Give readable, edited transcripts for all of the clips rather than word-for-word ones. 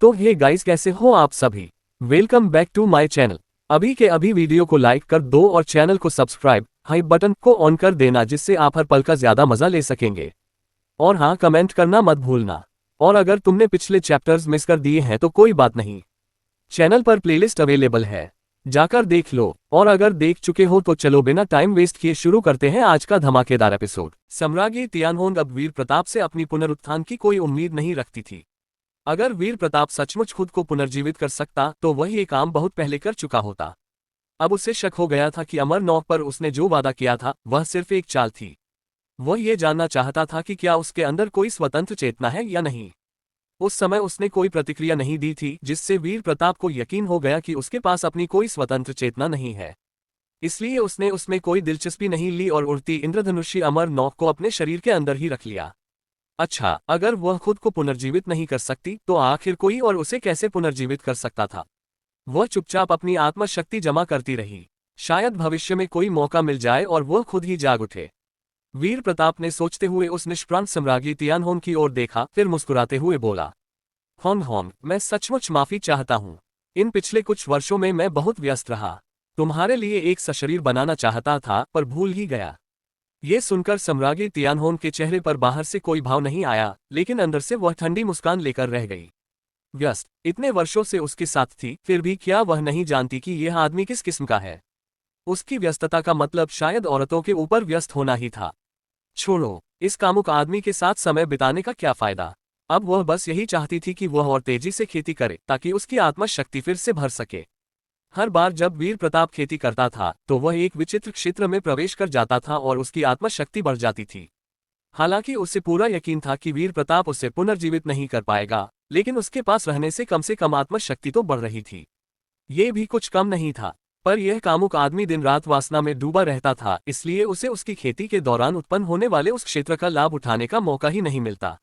तो hey guys, कैसे हो आप सभी। Welcome back to my channel. अभी के अभी वीडियो को लाइक कर दो और चैनल को सब्सक्राइब हाई बटन को ऑन कर देना, जिससे आप हर पल का ज्यादा मजा ले सकेंगे। और हाँ, कमेंट करना मत भूलना। और अगर तुमने पिछले चैप्टर्स मिस कर दिए हैं तो कोई बात नहीं, चैनल पर प्लेलिस्ट अवेलेबल है, जाकर देख लो। और अगर देख चुके हो तो चलो बिना टाइम वेस्ट किए शुरू करते हैं आज का धमाकेदार एपिसोड। सम्राज्ञी तियानहोंग अब वीर प्रताप से अपनी पुनरुत्थान की कोई उम्मीद नहीं रखती थी। अगर वीर प्रताप सचमुच खुद को पुनर्जीवित कर सकता तो वह ये काम बहुत पहले कर चुका होता। अब उसे शक हो गया था कि अमरनौक पर उसने जो वादा किया था वह सिर्फ एक चाल थी। वह ये जानना चाहता था कि क्या उसके अंदर कोई स्वतंत्र चेतना है या नहीं। उस समय उसने कोई प्रतिक्रिया नहीं दी थी, जिससे वीर प्रताप को यकीन हो गया कि उसके पास अपनी कोई स्वतंत्र चेतना नहीं है। इसलिए उसने उसमें कोई दिलचस्पी नहीं ली और उड़ती इंद्रधनुषी अमरनौक को अपने शरीर के अंदर ही रख लिया। अच्छा, अगर वह खुद को पुनर्जीवित नहीं कर सकती तो आखिर कोई और उसे कैसे पुनर्जीवित कर सकता था। वह चुपचाप अपनी आत्मशक्ति जमा करती रही। शायद भविष्य में कोई मौका मिल जाए और वह खुद ही जाग उठे। वीर प्रताप ने सोचते हुए उस निष्प्राण सम्राज्ञी तियानहोंग की ओर देखा, फिर मुस्कुराते हुए बोला, होंग होंग, मैं सचमुच माफी चाहता हूँ। इन पिछले कुछ वर्षों में मैं बहुत व्यस्त रहा। तुम्हारे लिए एक सशरीर बनाना चाहता था पर भूल ही गया। ये सुनकर सम्राज्ञी तियानहोंग के चेहरे पर बाहर से कोई भाव नहीं आया, लेकिन अंदर से वह ठंडी मुस्कान लेकर रह गई। व्यस्त इतने वर्षों से उसके साथ थी, फिर भी क्या वह नहीं जानती कि यह आदमी किस किस्म का है। उसकी व्यस्तता का मतलब शायद औरतों के ऊपर व्यस्त होना ही था। छोड़ो, इस कामुक आदमी के साथ समय बिताने का क्या फायदा। अब वह बस यही चाहती थी कि वह और तेजी से खेती करे ताकि उसकी आत्मा शक्ति फिर से भर सके। हर बार जब वीर प्रताप खेती करता था तो वह एक विचित्र क्षेत्र में प्रवेश कर जाता था और उसकी आत्मा शक्ति बढ़ जाती थी। हालांकि उसे पूरा यकीन था कि वीर प्रताप उसे पुनर्जीवित नहीं कर पाएगा, लेकिन उसके पास रहने से कम आत्मा शक्ति तो बढ़ रही थी। ये भी कुछ कम नहीं था। पर यह कामुक आदमी दिन रात वासना में डूबा रहता था, इसलिए उसे उसकी खेती के दौरान उत्पन्न होने वाले उस क्षेत्र का लाभ उठाने का मौका ही नहीं मिलता।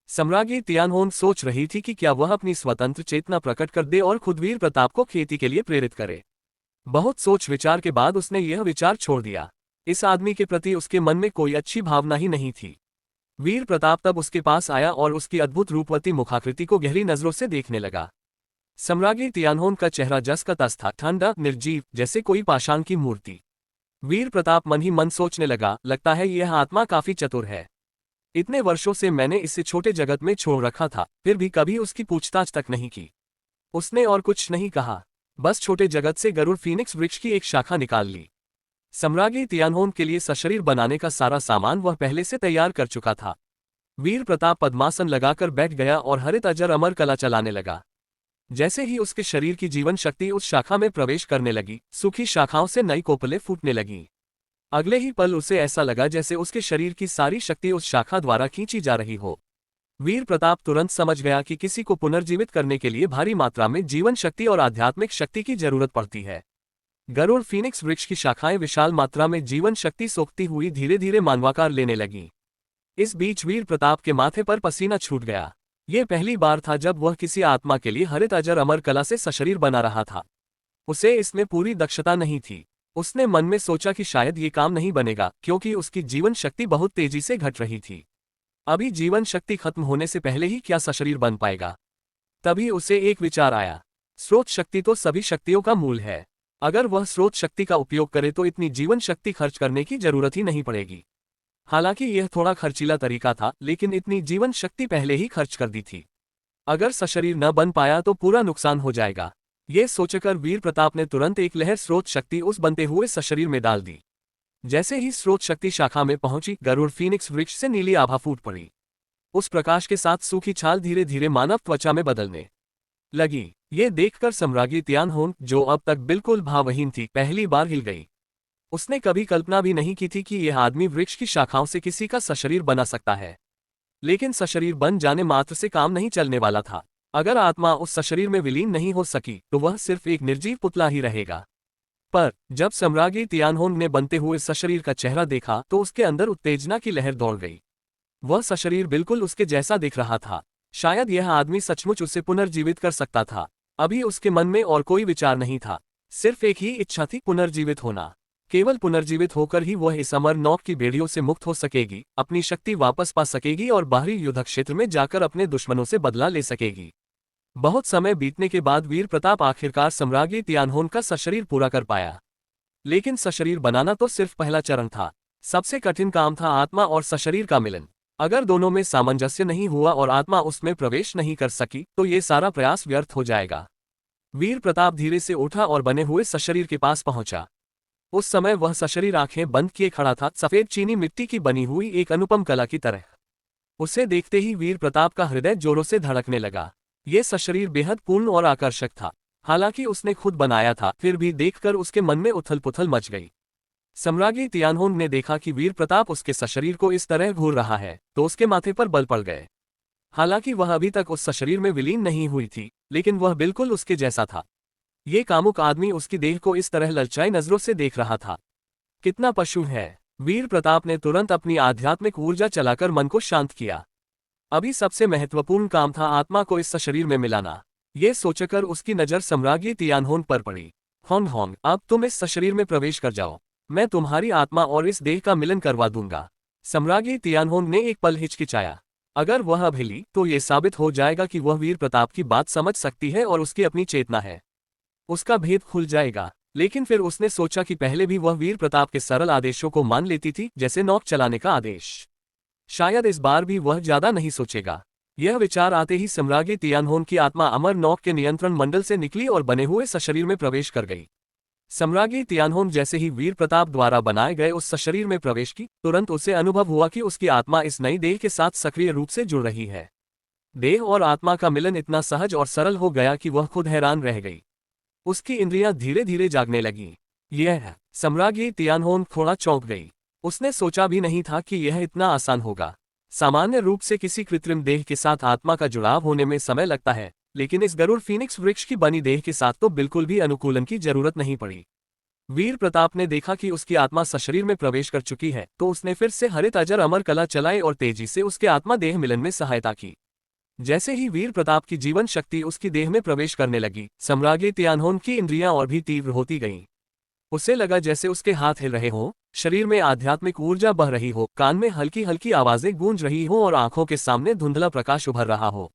सम्राज्ञी तियानहोंग सोच रही थी कि क्या वह अपनी स्वतंत्र चेतना प्रकट कर दे और खुद वीर प्रताप को खेती के लिए प्रेरित करे। बहुत सोच विचार के बाद उसने यह विचार छोड़ दिया। इस आदमी के प्रति उसके मन में कोई अच्छी भावना ही नहीं थी। वीर प्रताप तब उसके पास आया और उसकी अद्भुत रूपवती मुखाकृति को गहरी नजरों से देखने लगा। सम्राज्ञी तियानहोंग का चेहरा जस का तस था, ठंडा निर्जीव, जैसे कोई पाषाण की मूर्ति। वीर प्रताप मन ही मन सोचने लगा, लगता है यह आत्मा काफी चतुर है। इतने वर्षों से मैंने इसे छोटे जगत में छोड़ रखा था, फिर भी कभी उसकी पूछताछ तक नहीं की। उसने और कुछ नहीं कहा, बस छोटे जगत से गरुड़ फीनिक्स वृक्ष की एक शाखा निकाल ली। सम्राज्ञी तियानहोंग के लिए सशरीर बनाने का सारा सामान वह पहले से तैयार कर चुका था। वीर प्रताप पद्मासन लगाकर बैठ गया और हरित अजर अमर कला चलाने लगा। जैसे ही उसके शरीर की जीवन शक्ति उस शाखा में प्रवेश करने लगी, सूखी शाखाओं से नई कोपलें फूटने लगीं। अगले ही पल उसे ऐसा लगा जैसे उसके शरीर की सारी शक्ति उस शाखा द्वारा खींची जा रही हो। वीर प्रताप तुरंत समझ गया कि किसी को पुनर्जीवित करने के लिए भारी मात्रा में जीवन शक्ति और आध्यात्मिक शक्ति की जरूरत पड़ती है। गरुड़ फीनिक्स वृक्ष की शाखाएं विशाल मात्रा में जीवन शक्ति सोखती हुई धीरे धीरे मानवाकार लेने लगीं। इस बीच वीर प्रताप के माथे पर पसीना छूट गया। यह पहली बार था जब वह किसी आत्मा के लिए हरित अजर अमर कला से सशरीर बना रहा था। उसे इसमें पूरी दक्षता नहीं थी। उसने मन में सोचा कि शायद ये काम नहीं बनेगा, क्योंकि उसकी जीवन शक्ति बहुत तेजी से घट रही थी। अभी जीवन शक्ति खत्म होने से पहले ही क्या सशरीर बन पाएगा। तभी उसे एक विचार आया, स्रोत शक्ति तो सभी शक्तियों का मूल है। अगर वह स्रोत शक्ति का उपयोग करे तो इतनी जीवन शक्ति खर्च करने की जरूरत ही नहीं पड़ेगी। हालांकि यह थोड़ा खर्चीला तरीका था, लेकिन इतनी जीवन शक्ति पहले ही खर्च कर दी थी। अगर सशरीर न बन पाया तो पूरा नुकसान हो जाएगा। ये सोचकर वीर प्रताप ने तुरंत एक लहर स्रोत शक्ति उस बनते हुए सशरीर में डाल दी। जैसे ही स्रोत शक्ति शाखा में पहुंची, गरुड़ फीनिक्स वृक्ष से नीली आभा फूट पड़ी। उस प्रकाश के साथ सूखी छाल धीरे धीरे मानव त्वचा में बदलने लगी। ये देखकर सम्राज्ञी तियानहोंग, जो अब तक बिल्कुल भावहीन थी, पहली बार हिल गई। उसने कभी कल्पना भी नहीं की थी कि यह आदमी वृक्ष की शाखाओं से किसी का सशरीर बना सकता है। लेकिन सशरीर बन जाने मात्र से काम नहीं चलने वाला था। अगर आत्मा उस सशरीर में विलीन नहीं हो सकी तो वह सिर्फ एक निर्जीव पुतला ही रहेगा। पर जब सम्राज्ञी तियानहोंग ने बनते हुए सशरीर का चेहरा देखा तो उसके अंदर उत्तेजना की लहर दौड़ गई। वह सशरीर बिल्कुल उसके जैसा दिख रहा था। शायद यह आदमी सचमुच उसे पुनर्जीवित कर सकता था। अभी उसके मन में और कोई विचार नहीं था, सिर्फ एक ही इच्छा थी, पुनर्जीवित होना। केवल पुनर्जीवित होकर ही वह इस अमरनौक की बेड़ियों से मुक्त हो सकेगी, अपनी शक्ति वापस पा सकेगी और बाहरी युद्ध क्षेत्र में जाकर अपने दुश्मनों से बदला ले सकेगी। बहुत समय बीतने के बाद वीर प्रताप आखिरकार सम्राज्ञी तियानहोन का सशरीर पूरा कर पाया। लेकिन सशरीर बनाना तो सिर्फ पहला चरण था। सबसे कठिन काम था आत्मा और सशरीर का मिलन। अगर दोनों में सामंजस्य नहीं हुआ और आत्मा उसमें प्रवेश नहीं कर सकी तो ये सारा प्रयास व्यर्थ हो जाएगा। वीर प्रताप धीरे से उठा और बने हुए सशरीर के पास पहुंचा। उस समय वह सशरीर आंखें बंद किए खड़ा था, सफेद चीनी मिट्टी की बनी हुई एक अनुपम कला की तरह। उसे देखते ही वीर प्रताप का हृदय जोरों से धड़कने लगा। ये सशरीर बेहद पूर्ण और आकर्षक था। हालांकि उसने खुद बनाया था, फिर भी देखकर उसके मन में उथल पुथल मच गई। सम्राज्ञी तियानहोन ने देखा कि वीर प्रताप उसके सशरीर को इस तरह घूर रहा है, तो उसके माथे पर बल पड़ गए। हालांकि वह अभी तक उस सशरीर में विलीन नहीं हुई थी, लेकिन वह बिल्कुल उसके जैसा था। ये कामुक आदमी उसकी देह को इस तरह ललचाई नजरों से देख रहा था। कितना पशु है। वीर प्रताप ने तुरंत अपनी आध्यात्मिक ऊर्जा चलाकर मन को शांत किया। अभी सबसे महत्वपूर्ण काम था आत्मा को इस सशरीर में मिलाना। ये सोचकर उसकी नजर सम्राज्ञी तियानहोन पर पड़ी। होंग होंग, अब तुम इस सशरीर में प्रवेश कर जाओ। मैं तुम्हारी आत्मा और इस देह का मिलन करवा दूंगा। सम्राज्ञी तियानहोन ने एक पल हिचकिचाया। अगर वह अब हिली तो ये साबित हो जाएगा कि वह वीर प्रताप की बात समझ सकती है और उसकी अपनी चेतना है। उसका भेद खुल जाएगा। लेकिन फिर उसने सोचा कि पहले भी वह वीर प्रताप के सरल आदेशों को मान लेती थी, जैसे नौक चलाने का आदेश। शायद इस बार भी वह ज्यादा नहीं सोचेगा। यह विचार आते ही सम्राज्ञी तियानहोन की आत्मा अमर नौक के नियंत्रण मंडल से निकली और बने हुए सशरीर में प्रवेश कर गई। सम्राज्ञी तियानहोन जैसे ही वीर प्रताप द्वारा बनाए गए उस सशरीर में प्रवेश की, तुरंत उसे अनुभव हुआ कि उसकी आत्मा इस नई देह के साथ सक्रिय रूप से जुड़ रही है। देह और आत्मा का मिलन इतना सहज और सरल हो गया कि वह खुद हैरान रह गई। उसकी इंद्रियां धीरे धीरे जागने लगीं। यह सम्राज्ञी तियानहोन थोड़ा चौंक गई। उसने सोचा भी नहीं था कि यह इतना आसान होगा। सामान्य रूप से किसी कृत्रिम देह के साथ आत्मा का जुड़ाव होने में समय लगता है, लेकिन इस गरुड़ फीनिक्स वृक्ष की बनी देह के साथ तो बिल्कुल भी अनुकूलन की जरूरत नहीं पड़ी। वीर प्रताप ने देखा कि उसकी आत्मा सशरीर में प्रवेश कर चुकी है, तो उसने फिर से हरित अजर अमर कला चलाई और तेजी से उसके आत्मा देह मिलन में सहायता की। जैसे ही वीर प्रताप की जीवन शक्ति उसकी देह में प्रवेश करने लगी, सम्राज्ञी तियानहोन की इंद्रियां और भी तीव्र होती गईं। उसे लगा जैसे उसके हाथ हिल रहे हों, शरीर में आध्यात्मिक ऊर्जा बह रही हो, कान में हल्की हल्की आवाजें गूंज रही हों और आंखों के सामने धुंधला प्रकाश उभर रहा हो।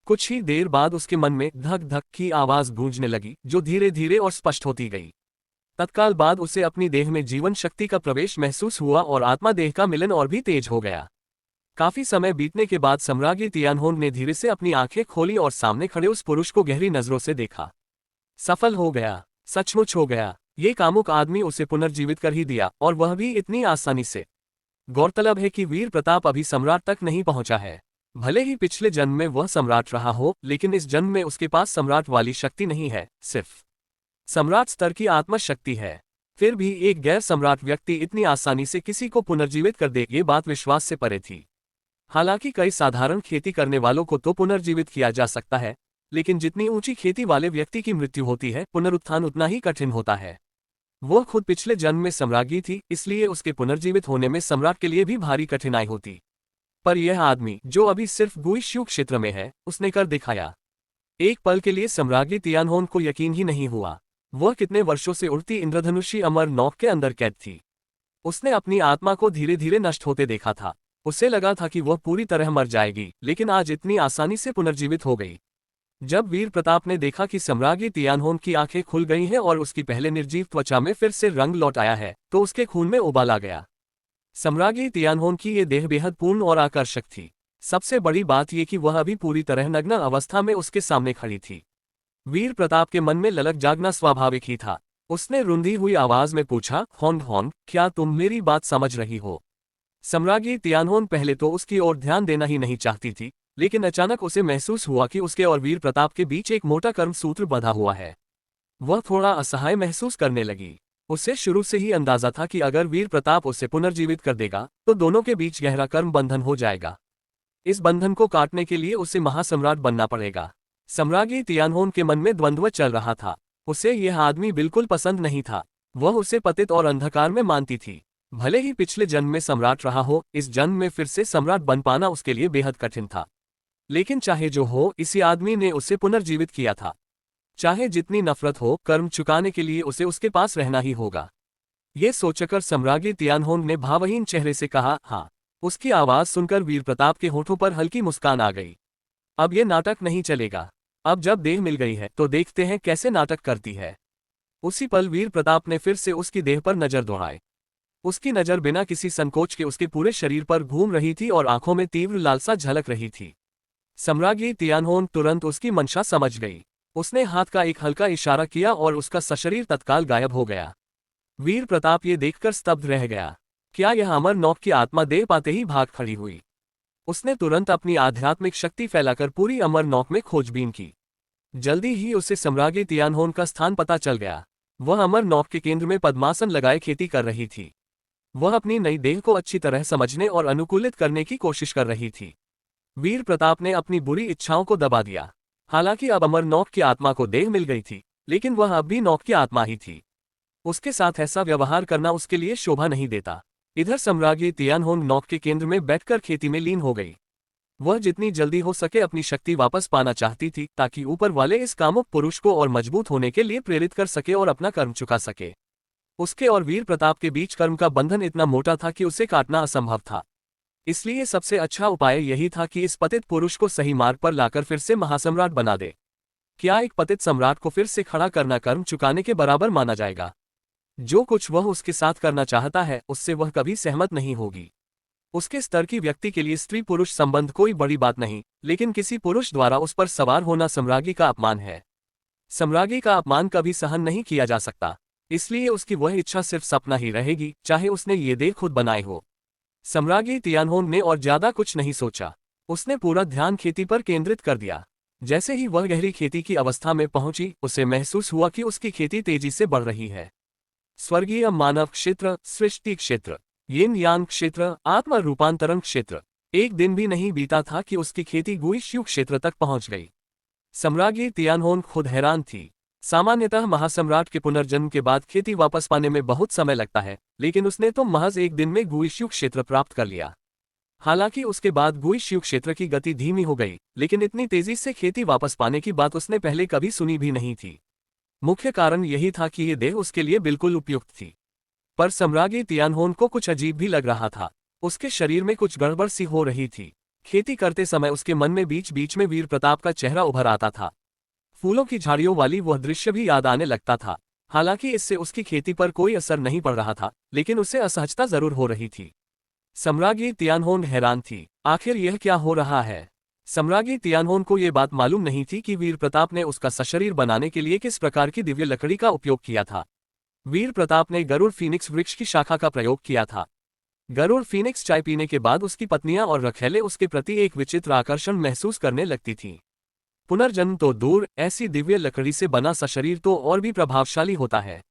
कुछ ही देर बाद उसके मन में धक धक की आवाज गूंजने लगी, जो धीरे धीरे और स्पष्ट होती गई। तत्काल बाद उसे अपनी देह में जीवन शक्ति का प्रवेश महसूस हुआ और आत्मा देह का मिलन और भी तेज हो गया। काफी समय बीतने के बाद सम्राज्ञी तियानहोन ने धीरे से अपनी आंखें खोली और सामने खड़े उस पुरुष को गहरी नजरों से देखा। सफल हो गया, सचमुच हो गया। ये कामुक आदमी उसे पुनर्जीवित कर ही दिया, और वह भी इतनी आसानी से। गौरतलब है कि वीर प्रताप अभी सम्राट तक नहीं पहुंचा है। भले ही पिछले जन्म में वह सम्राट रहा हो, लेकिन इस जन्म में उसके पास सम्राट वाली शक्ति नहीं है, सिर्फ सम्राट स्तर की आत्मशक्ति है। फिर भी एक गैर सम्राट व्यक्ति इतनी आसानी से किसी को पुनर्जीवित कर दे, ये बात विश्वास से परे थी। हालांकि कई साधारण खेती करने वालों को तो पुनर्जीवित किया जा सकता है, लेकिन जितनी ऊंची खेती वाले व्यक्ति की मृत्यु होती है, पुनरुत्थान उतना ही कठिन होता है। वह खुद पिछले जन्म में सम्राज्ञी थी, इसलिए उसके पुनर्जीवित होने में सम्राट के लिए भी भारी कठिनाई होती। पर यह आदमी, जो अभी सिर्फ गुइश्यू क्षेत्र में है, उसने कर दिखाया। एक पल के लिए सम्राज्ञी तियानहोन को यकीन ही नहीं हुआ। वह कितने वर्षों से उड़ती इंद्रधनुषी अमर नौक के अंदर कैद थी। उसने अपनी आत्मा को धीरे धीरे नष्ट होते देखा था। उसे लगा था कि वह पूरी तरह मर जाएगी, लेकिन आज इतनी आसानी से पुनर्जीवित हो गई। जब वीर प्रताप ने देखा कि सम्राज्ञी तियानहोन की आंखें खुल गई हैं और उसकी पहले निर्जीव त्वचा में फिर से रंग लौट आया है, तो उसके खून में उबाल आ गया। सम्राज्ञी तियानहोन की ये देह बेहद पूर्ण और आकर्षक थी। सबसे बड़ी बात यह कि वह अभी पूरी तरह नग्न अवस्था में उसके सामने खड़ी थी। वीर प्रताप के मन में ललक जागना स्वाभाविक ही था। उसने रुंधी हुई आवाज में पूछा, होंग होंग, क्या तुम मेरी बात समझ रही हो? सम्राज्ञी तियानहोन पहले तो उसकी ओर ध्यान देना ही नहीं चाहती थी, लेकिन अचानक उसे महसूस हुआ कि उसके और वीर प्रताप के बीच एक मोटा कर्म सूत्र बंधा हुआ है। वह थोड़ा असहाय महसूस करने लगी। उसे शुरू से ही अंदाजा था कि अगर वीर प्रताप उसे पुनर्जीवित कर देगा, तो दोनों के बीच गहरा कर्म बंधन हो जाएगा। इस बंधन को काटने के लिए उसे महासम्राट बनना पड़ेगा। सम्राज्ञी तियानहोन के मन में द्वंद्व चल रहा था। उसे यह आदमी बिल्कुल पसंद नहीं था। वह उसे पतित और अंधकार में मानती थी। भले ही पिछले जन्म में सम्राट रहा हो, इस जन्म में फिर से सम्राट बन पाना उसके लिए बेहद कठिन था। लेकिन चाहे जो हो, इसी आदमी ने उसे पुनर्जीवित किया था। चाहे जितनी नफरत हो, कर्म चुकाने के लिए उसे उसके पास रहना ही होगा। ये सोचकर सम्राज्ञी तियानहोन ने भावहीन चेहरे से कहा, हाँ। उसकी आवाज सुनकर वीर प्रताप के होठों पर हल्की मुस्कान आ गई। अब ये नाटक नहीं चलेगा। अब जब देह मिल गई है तो देखते हैं कैसे नाटक करती है। उसी पल वीर प्रताप ने फिर से उसकी देह पर नजर दौड़ाई। उसकी नजर बिना किसी संकोच के उसके पूरे शरीर पर घूम रही थी और आंखों में तीव्र लालसा झलक रही थी। सम्राज्ञी तियानहोन तुरंत उसकी मंशा समझ गई। उसने हाथ का एक हल्का इशारा किया और उसका सशरीर तत्काल गायब हो गया। वीर प्रताप ये देखकर स्तब्ध रह गया। क्या यह अमर नौक की आत्मा देह पाते ही भाग खड़ी हुई? उसने तुरंत अपनी आध्यात्मिक शक्ति फैलाकर पूरी अमर नौक में खोजबीन की। जल्दी ही उसे सम्राज्ञी तियानहोन का स्थान पता चल गया। वह अमर नौक के केंद्र में पद्मासन लगाए खेती कर रही थी। वह अपनी नई देह को अच्छी तरह समझने और अनुकूलित करने की कोशिश कर रही थी। वीर प्रताप ने अपनी बुरी इच्छाओं को दबा दिया। हालांकि अब अमर नौक की आत्मा को देह मिल गई थी, लेकिन वह अब भी नौक की आत्मा ही थी। उसके साथ ऐसा व्यवहार करना उसके लिए शोभा नहीं देता। इधर सम्राज्ञी तियानहोन नौक के केंद्र में बैठकर खेती में लीन हो गई। वह जितनी जल्दी हो सके अपनी शक्ति वापस पाना चाहती थी, ताकि ऊपर वाले इस कामुक पुरुष को और मजबूत होने के लिए प्रेरित कर सके और अपना कर्म चुका सके। उसके और वीर प्रताप के बीच कर्म का बंधन इतना मोटा था कि उसे काटना असंभव था। इसलिए सबसे अच्छा उपाय यही था कि इस पतित पुरुष को सही मार्ग पर लाकर फिर से महासम्राट बना दे। क्या एक पतित सम्राट को फिर से खड़ा करना कर्म चुकाने के बराबर माना जाएगा? जो कुछ वह उसके साथ करना चाहता है उससे वह कभी सहमत नहीं होगी। उसके स्तर की व्यक्ति के लिए स्त्री पुरुष संबंध कोई बड़ी बात नहीं, लेकिन किसी पुरुष द्वारा उस पर सवार होना सम्राज्ञी का अपमान है। सम्राज्ञी का अपमान कभी सहन नहीं किया जा सकता। इसलिए उसकी वह इच्छा सिर्फ सपना ही रहेगी, चाहे उसने ये देह खुद बनाए हो। सम्राज्ञी तियानहोन ने और ज्यादा कुछ नहीं सोचा। उसने पूरा ध्यान खेती पर केंद्रित कर दिया। जैसे ही वह गहरी खेती की अवस्था में पहुंची, उसे महसूस हुआ कि उसकी खेती तेजी से बढ़ रही है। स्वर्गीय मानव क्षेत्र, सृष्टि क्षेत्र, यिन यांग क्षेत्र, आत्मा रूपांतरण क्षेत्र। एक दिन भी नहीं बीता था कि उसकी खेती गुइश्यू क्षेत्र तक पहुंच गई। सम्राज्ञी तियानहोन खुद हैरान थी। सामान्यतः महासम्राट के पुनर्जन्म के बाद खेती वापस पाने में बहुत समय लगता है, लेकिन उसने तो महज एक दिन में गुइश्यू क्षेत्र प्राप्त कर लिया। हालांकि उसके बाद गुइश्यू क्षेत्र की गति धीमी हो गई, लेकिन इतनी तेजी से खेती वापस पाने की बात उसने पहले कभी सुनी भी नहीं थी। मुख्य कारण यही था कि ये देह उसके लिए बिल्कुल उपयुक्त थी। पर सम्राज्ञी तियानहोन को कुछ अजीब भी लग रहा था। उसके शरीर में कुछ गड़बड़ सी हो रही थी। खेती करते समय उसके मन में बीच बीच में वीर प्रताप का चेहरा उभर आता था। फूलों की झाड़ियों वाली वह दृश्य भी याद आने लगता था। हालांकि इससे उसकी खेती पर कोई असर नहीं पड़ रहा था, लेकिन उसे असहजता जरूर हो रही थी। सम्राज्ञी तियानहोन हैरान थी। आखिर यह क्या हो रहा है? सम्राज्ञी तियानहोन को यह बात मालूम नहीं थी कि वीर प्रताप ने उसका सशरीर बनाने के लिए किस प्रकार की दिव्य लकड़ी का उपयोग किया था। वीर प्रताप ने गरुड़ फीनिक्स वृक्ष की शाखा का प्रयोग किया था। गरुड़ फीनिक्स चाय पीने के बाद उसकी पत्नियां और रखैले उसके प्रति एक विचित्र आकर्षण महसूस करने लगती थीं। पुनर्जन्म तो दूर, ऐसी दिव्य लकड़ी से बना सशरीर तो और भी प्रभावशाली होता है।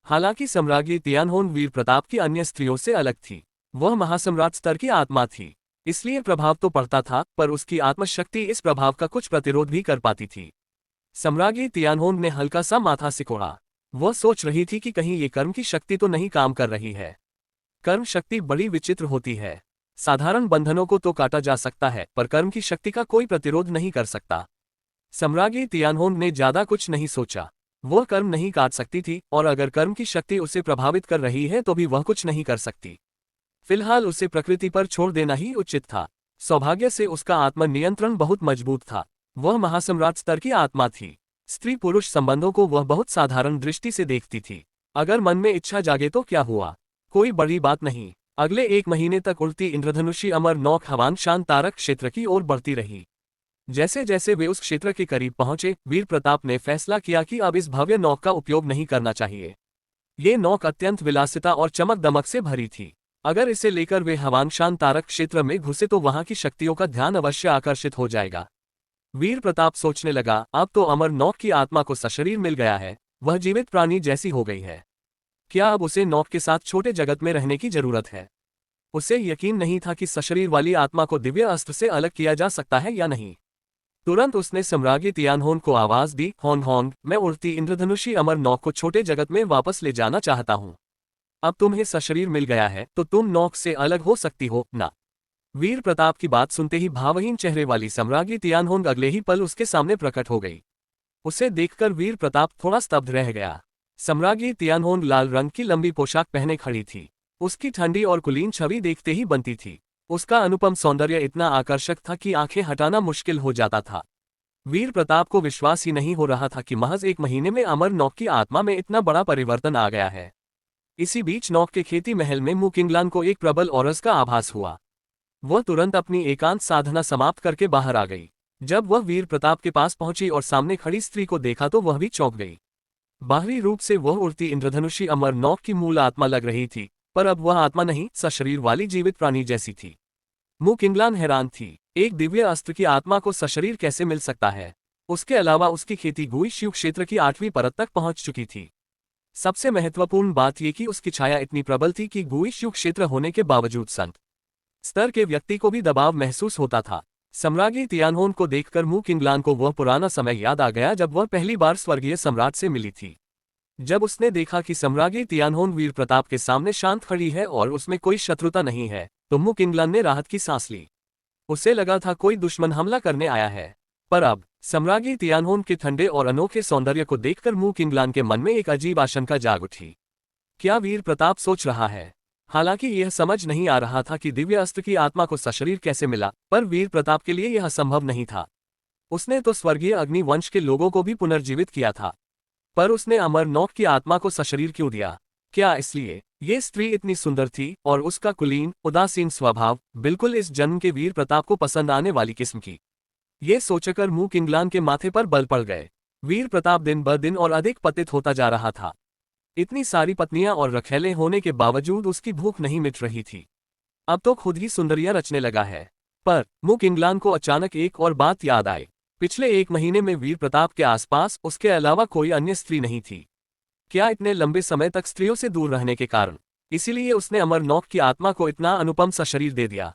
हालांकि सम्राज्ञी तियानहोन वीर प्रताप की अन्य स्त्रियों से अलग थी। वह महासम्राट स्तर की आत्मा थी, इसलिए प्रभाव तो पड़ता था, पर उसकी आत्मशक्ति इस प्रभाव का कुछ प्रतिरोध भी कर पाती थी। सम्राज्ञी तियानहोन ने हल्का सा माथा सिकोड़ा। वह सोच रही थी कि कहीं ये कर्म की शक्ति तो नहीं काम कर रही है। कर्म शक्ति बड़ी विचित्र होती है। साधारण बंधनों को तो काटा जा सकता है, पर कर्म की शक्ति का कोई प्रतिरोध नहीं कर सकता। सम्राज्ञी तियानहोन ने ज्यादा कुछ नहीं सोचा। वह कर्म नहीं काट सकती थी, और अगर कर्म की शक्ति उसे प्रभावित कर रही है तो भी वह कुछ नहीं कर सकती। फिलहाल उसे प्रकृति पर छोड़ देना ही उचित था। सौभाग्य से उसका आत्मनियंत्रण बहुत मजबूत था। वह महासम्राट स्तर की आत्मा थी। स्त्री पुरुष संबंधों को वह बहुत साधारण दृष्टि से देखती थी। अगर मन में इच्छा जागे तो क्या हुआ, कोई बड़ी बात नहीं। अगले 1 महीने तक उड़ती इंद्रधनुषी अमर नौक हवान शान तारक क्षेत्र की ओर बढ़ती रही। जैसे जैसे वे उस क्षेत्र के करीब पहुंचे, वीर प्रताप ने फैसला किया कि अब इस भव्य नौक का उपयोग नहीं करना चाहिए। ये नौक अत्यंत विलासिता और चमक दमक से भरी थी। अगर इसे लेकर वे हवानशान तारक क्षेत्र में घुसे तो वहां की शक्तियों का ध्यान अवश्य आकर्षित हो जाएगा। वीर प्रताप सोचने लगा, अब तो अमर नौक की आत्मा को सशरीर मिल गया है, वह जीवित प्राणी जैसी हो गई है। क्या अब उसे नौक के साथ छोटे जगत में रहने की जरूरत है? उसे यकीन नहीं था कि सशरीर वाली आत्मा को दिव्य अस्त्र से अलग किया जा सकता है या नहीं। तुरंत उसने सम्राज्ञी तियानहोन को आवाज दी, होन होन, मैं उड़ती इंद्रधनुषी अमर नौक को छोटे जगत में वापस ले जाना चाहता हूँ। अब तुम्हें सशरीर मिल गया है तो तुम नौक से अलग हो सकती हो ना? वीर प्रताप की बात सुनते ही भावहीन चेहरे वाली सम्राज्ञी तियानहोन अगले ही पल उसके सामने प्रकट हो गई। उसे देखकर वीर प्रताप थोड़ा स्तब्ध रह गया। सम्राज्ञी तियानहोन लाल रंग की लंबी पोशाक पहने खड़ी थी। उसकी ठंडी और कुलीन छवि देखते ही बनती थी। उसका अनुपम सौंदर्य इतना आकर्षक था कि आंखें हटाना मुश्किल हो जाता था। वीर प्रताप को विश्वास ही नहीं हो रहा था कि महज 1 महीने में अमर नौक की आत्मा में इतना बड़ा परिवर्तन आ गया है। इसी बीच नौक के खेती महल में मुकिंगलान को एक प्रबल औरस का आभास हुआ। वह तुरंत अपनी एकांत साधना समाप्त करके बाहर आ गई। जब वह वीर प्रताप के पास पहुंची और सामने खड़ी स्त्री को देखा तो वह भी चौंक गई। बाहरी रूप से वह उड़ती इंद्रधनुषी अमर नौक की मूल आत्मा लग रही थी, पर अब वह आत्मा नहीं, सशरीर वाली जीवित प्राणी जैसी थी। मुकिंगलान हैरान थी। एक दिव्य अस्त्र की आत्मा को सशरीर कैसे मिल सकता है? उसके अलावा उसकी खेती गुई शिव क्षेत्र की 8वीं परत तक पहुंच चुकी थी। सबसे महत्वपूर्ण बात यह कि उसकी छाया इतनी प्रबल थी कि गुई शिव क्षेत्र होने के बावजूद संत स्तर के व्यक्ति को भी दबाव महसूस होता था। सम्राज्ञी तियानहोन को देखकर मुकिंगलान को वह पुराना समय याद आ गया जब वह पहली बार स्वर्गीय सम्राट से मिली थी। जब उसने देखा कि सम्राज्ञी तियानहोन वीर प्रताप के सामने शांत खड़ी है और उसमें कोई शत्रुता नहीं है, तो मुकिंगलान ने राहत की सांस ली। उसे लगा था कोई दुश्मन हमला करने आया है। पर अब सम्राज्ञी तियानहोन के ठंडे और अनोखे सौंदर्य को देखकर मुकिंगलान के मन में एक अजीब आशंका जाग उठी। क्या वीर प्रताप सोच रहा है? हालांकि यह समझ नहीं आ रहा था कि दिव्य अस्त्र की आत्मा को सशरीर कैसे मिला, पर वीर प्रताप के लिए यह असंभव नहीं था। उसने तो स्वर्गीय अग्नि वंश के लोगों को भी पुनर्जीवित किया था, पर उसने अमर नौक की आत्मा को सशरीर क्यों दिया? क्या इसलिए ये स्त्री इतनी सुंदर थी और उसका कुलीन उदासीन स्वभाव बिल्कुल इस जन्म के वीर प्रताप को पसंद आने वाली किस्म की? ये सोचकर मुकिंगलान के माथे पर बल पड़ गए। वीर प्रताप दिन ब दिन और अधिक पतित होता जा रहा था। इतनी सारी पत्नियां और रखैले होने के बावजूद उसकी भूख नहीं मिट रही थी। अब तो खुद ही सुंदरियां रचने लगा है। पर मुकिंगलान को अचानक एक और बात याद आई। पिछले 1 महीने में वीर प्रताप के आसपास उसके अलावा कोई अन्य स्त्री नहीं थी। क्या इतने लंबे समय तक स्त्रियों से दूर रहने के कारण इसीलिए उसने अमर नौक की आत्मा को इतना अनुपम सा शरीर दे दिया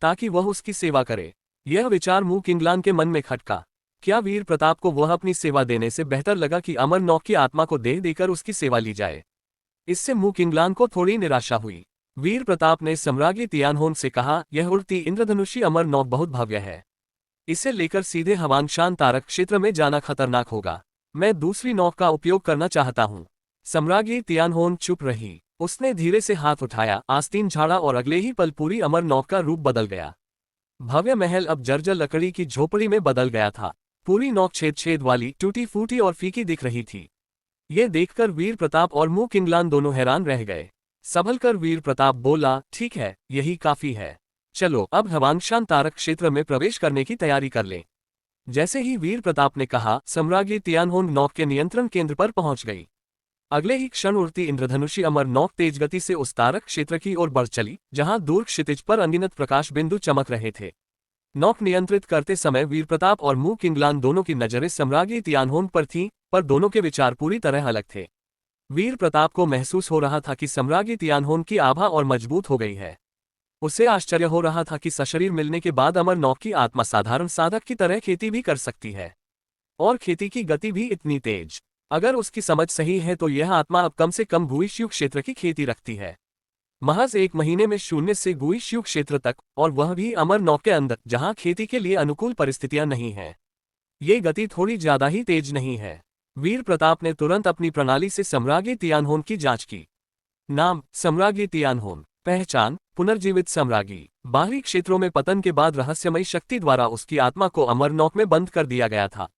ताकि वह उसकी सेवा करे? यह विचार मुकिंगलान के मन में खटका। क्या वीर प्रताप को वह अपनी सेवा देने से बेहतर लगा कि अमर नौक की आत्मा को देह देकर उसकी सेवा ली जाए? इससे मुकिंगलान को थोड़ी निराशा हुई। वीर प्रताप ने सम्राज्ञी तियानहोन से कहा, यह उड़ती इंद्रधनुषी अमर नौक बहुत भव्य है। इसे लेकर सीधे हवांशान तारक क्षेत्र में जाना खतरनाक होगा। मैं दूसरी नौक का उपयोग करना चाहता हूँ। सम्राज्ञी तियानहोन चुप रही। उसने धीरे से हाथ उठाया, आस्तीन झाड़ा और अगले ही पल पूरी अमर नौक का रूप बदल गया। भव्य महल अब जर्जर लकड़ी की झोपड़ी में बदल गया था। पूरी नौक छेद छेद वाली, टूटी फूटी और फीकी दिख रही थी। ये देखकर वीर प्रताप और मुकिंगलान दोनों हैरान रह गए। संभलकर वीर प्रताप बोला, ठीक है, यही काफी है। चलो अब हवांशान तारक क्षेत्र में प्रवेश करने की तैयारी कर लें। जैसे ही वीर प्रताप ने कहा, सम्राज्ञी तियानहोन नौक के नियंत्रण केंद्र पर पहुंच गई। अगले ही क्षण उड़ती इंद्रधनुषी अमर नौक तेज गति से उस तारक क्षेत्र की ओर बढ़ चली जहां दूर क्षितिज पर अनगिनत प्रकाश बिंदु चमक रहे थे। नौक नियंत्रित करते समय वीर प्रताप और मुकिंगलान दोनों की नजरें सम्राज्ञी तियानहोन पर थीं, पर दोनों के विचार पूरी तरह अलग थे। वीर प्रताप को महसूस हो रहा था कि सम्राज्ञी तियानहोन की आभा और मजबूत हो गई है। उसे आश्चर्य हो रहा था कि सशरीर मिलने के बाद अमर नौक की आत्मा साधारण साधक की तरह खेती भी कर सकती है, और खेती की गति भी इतनी तेज। अगर उसकी समझ सही है तो यह आत्मा अब कम से कम गुई शिव क्षेत्र की खेती रखती है। महज 1 महीने में शून्य से गुई शिव क्षेत्र तक, और वह भी अमर नौक के अंदर जहां खेती के लिए अनुकूल परिस्थितियां नहीं हैं। ये गति थोड़ी ज्यादा ही तेज नहीं है? वीर प्रताप ने तुरंत अपनी प्रणाली से सम्राज्ञी तियानहोन की जांच की। नाम, सम्राज्ञी तियानहोन। पहचान, पुनर्जीवित सम्राज्ञी। बाहरी क्षेत्रों में पतन के बाद रहस्यमयी शक्ति द्वारा उसकी आत्मा को अमर नौक में बंद कर दिया गया था।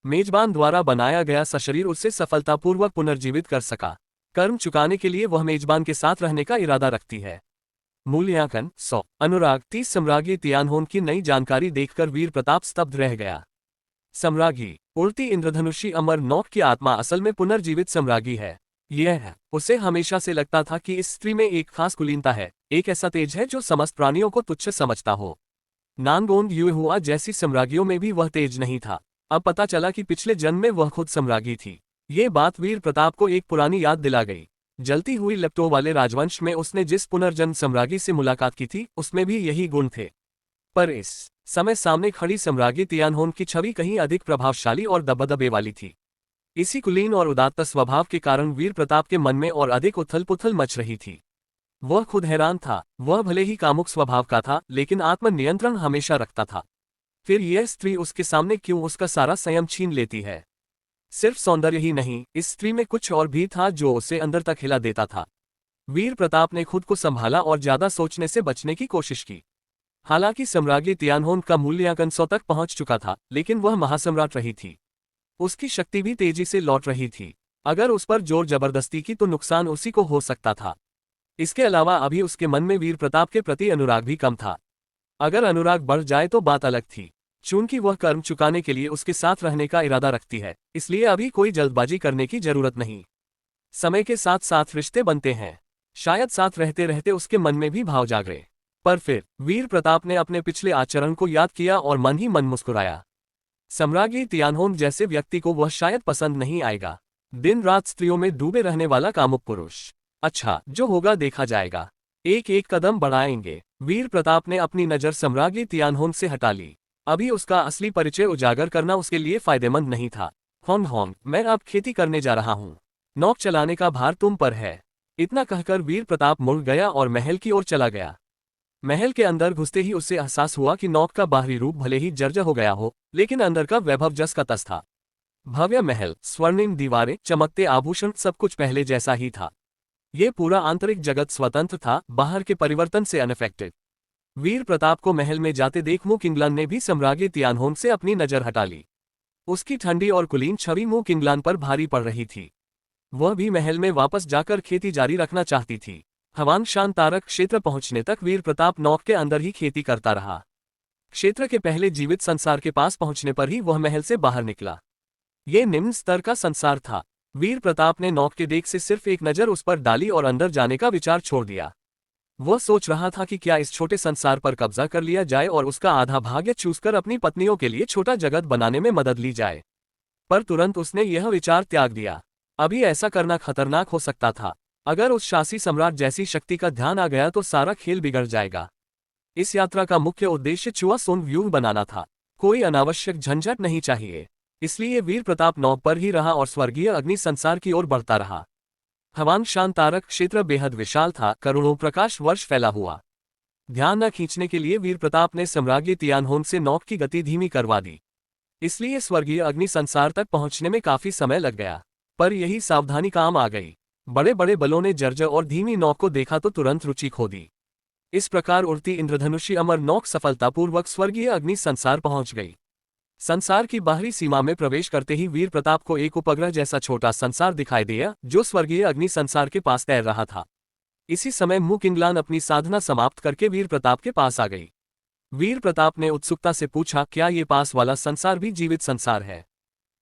मेजबान द्वारा बनाया गया सशरीर उसे सफलतापूर्वक पुनर्जीवित कर सका। कर्म चुकाने के लिए वह मेजबान के साथ रहने का इरादा रखती है। मूल्यांकन 100। अनुराग 30। सम्राज्ञी तियानहोन की नई जानकारी देखकर वीर प्रताप स्तब्ध रह गया। सम्राज्ञी, उड़ती इंद्रधनुषी अमर नौक की आत्मा असल में पुनर्जीवित सम्राज्ञी है। उसे हमेशा से लगता था कि इस स्त्री में एक खास कुलीनता है, एक ऐसा तेज है जो समस्त प्राणियों को तुच्छ समझता हो। नानगोंड युहुआ जैसी सम्राज्ञियों में भी वह तेज नहीं था। अब पता चला कि पिछले जन्म में वह खुद सम्राज्ञी थी। ये बात वीर प्रताप को एक पुरानी याद दिला गई। जलती हुई लपटों वाले राजवंश में उसने जिस पुनर्जन्म सम्राज्ञी से मुलाकात की थी, उसमें भी यही गुण थे। पर इस समय सामने खड़ी सम्राज्ञी तियानहोन की छवि कहीं अधिक प्रभावशाली और दबदबे वाली थी। इसी कुलीन और उदात्त स्वभाव के कारण वीर प्रताप के मन में और अधिक उथल पुथल मच रही थी। वह खुद हैरान था। वह भले ही कामुक स्वभाव का था, लेकिन आत्म नियंत्रण हमेशा रखता था। फिर यह स्त्री उसके सामने क्यों उसका सारा संयम छीन लेती है? सिर्फ सौंदर्य ही नहीं, इस स्त्री में कुछ और भी था जो उसे अंदर तक हिला देता था। वीर प्रताप ने खुद को संभाला और ज्यादा सोचने से बचने की कोशिश की। हालांकि सम्राज्ञी तियानहोन का मूल्यांकन 100 तक पहुंच चुका था, लेकिन वह महासम्राट रही थी। उसकी शक्ति भी तेजी से लौट रही थी। अगर उस पर जोर जबरदस्ती की तो नुकसान उसी को हो सकता था। इसके अलावा अभी उसके मन में वीर प्रताप के प्रति अनुराग भी कम था। अगर अनुराग बढ़ जाए तो बात अलग थी। चूंकि वह कर्म चुकाने के लिए उसके साथ रहने का इरादा रखती है, इसलिए अभी कोई जल्दबाजी करने की जरूरत नहीं। समय के साथ साथ रिश्ते बनते हैं। शायद साथ रहते रहते उसके मन में भी भाव जागे। पर फिर वीर प्रताप ने अपने पिछले आचरण को याद किया और मन ही मन मुस्कुराया। सम्राज्ञी तियानहोन जैसे व्यक्ति को वह शायद पसंद नहीं आएगा। दिन रात स्त्रियों में डूबे रहने वाला कामुक पुरुष। अच्छा, जो होगा देखा जाएगा। एक एक कदम बढ़ाएंगे। वीर प्रताप ने अपनी नजर सम्राज्ञी तियानहोन से हटा ली। अभी उसका असली परिचय उजागर करना उसके लिए फायदेमंद नहीं था। होंग होंग, मैं अब खेती करने जा रहा हूँ। नौक चलाने का भार तुम पर है। इतना कहकर वीर प्रताप मुड़ गया और महल की ओर चला गया। महल के अंदर घुसते ही उससे एहसास हुआ कि नौक का बाहरी रूप भले ही जर्जर हो गया हो, लेकिन अंदर का वैभव जस का तस था। भव्य महल, स्वर्णिम दीवारें, चमकते आभूषण, सब कुछ पहले जैसा ही था। ये पूरा आंतरिक जगत स्वतंत्र था, बाहर के परिवर्तन से अनअफेक्टेड। वीर प्रताप को महल में जाते देख मुक इंग्लैंड ने भी सम्राज्ञी तियानहोन से अपनी नजर हटा ली। उसकी ठंडी और कुलीन छवि मुक इंग्लैंड पर भारी पड़ रही थी। वह भी महल में वापस जाकर खेती जारी रखना चाहती थी। हवान शान तारक क्षेत्र पहुंचने तक वीर प्रताप नौक के अंदर ही खेती करता रहा। क्षेत्र के पहले जीवित संसार के पास पहुंचने पर ही वह महल से बाहर निकला। ये निम्न स्तर का संसार था। वीर प्रताप ने नौक के देख से सिर्फ एक नजर उस पर डाली और अंदर जाने का विचार छोड़ दिया। वह सोच रहा था कि क्या इस छोटे संसार पर कब्जा कर लिया जाए और उसका आधा भाग्य चूसकर अपनी पत्नियों के लिए छोटा जगत बनाने में मदद ली जाए। पर तुरंत उसने यह विचार त्याग दिया। अभी ऐसा करना खतरनाक हो सकता था। अगर उस शासी सम्राट जैसी शक्ति का ध्यान आ गया तो सारा खेल बिगड़ जाएगा। इस यात्रा का मुख्य उद्देश्य चुआ सोन व्यूह बनाना था। कोई अनावश्यक झंझट नहीं चाहिए। इसलिए वीर प्रताप नौक पर ही रहा और स्वर्गीय अग्नि संसार की ओर बढ़ता रहा। हवान शान तारक क्षेत्र बेहद विशाल था, करोड़ों प्रकाश वर्ष फैला हुआ। ध्यान न खींचने के लिए वीर प्रताप ने सम्राज्ञी तियानहोन से नौक की गति धीमी करवा दी। इसलिए स्वर्गीय अग्नि संसार तक पहुंचने में काफी समय लग गया। पर यही सावधानी काम आ गई। बड़े बड़े बलों ने जर्जर और धीमी नौक को देखा तो तुरंत रुचि खो दी। इस प्रकार उड़ती इंद्रधनुषी अमर नौक सफलतापूर्वक स्वर्गीय अग्नि संसार पहुंच गई। संसार की बाहरी सीमा में प्रवेश करते ही वीर प्रताप को एक उपग्रह जैसा छोटा संसार दिखाई दिया, जो स्वर्गीय अग्नि संसार के पास तैर रहा था। इसी समय मुक इंग्लैंड अपनी साधना समाप्त करके वीर प्रताप के पास आ गई। वीर प्रताप ने उत्सुकता से पूछा, क्या ये पास वाला संसार भी जीवित संसार है?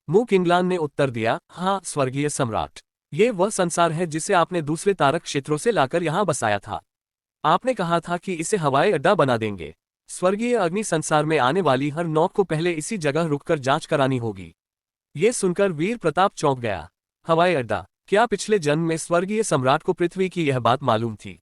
मुक इंग्लैंड ने उत्तर दिया, हाँ स्वर्गीय सम्राट, ये वह संसार है जिसे आपने दूसरे तारक क्षेत्रों से लाकर यहाँ बसाया था। आपने कहा था कि इसे हवाई अड्डा बना देंगे। स्वर्गीय अग्नि संसार में आने वाली हर नौक को पहले इसी जगह रुककर जांच करानी होगी। ये सुनकर वीर प्रताप चौंक गया। हवाई अड्डा? क्या पिछले जन्म में स्वर्गीय सम्राट को पृथ्वी की यह बात मालूम थी?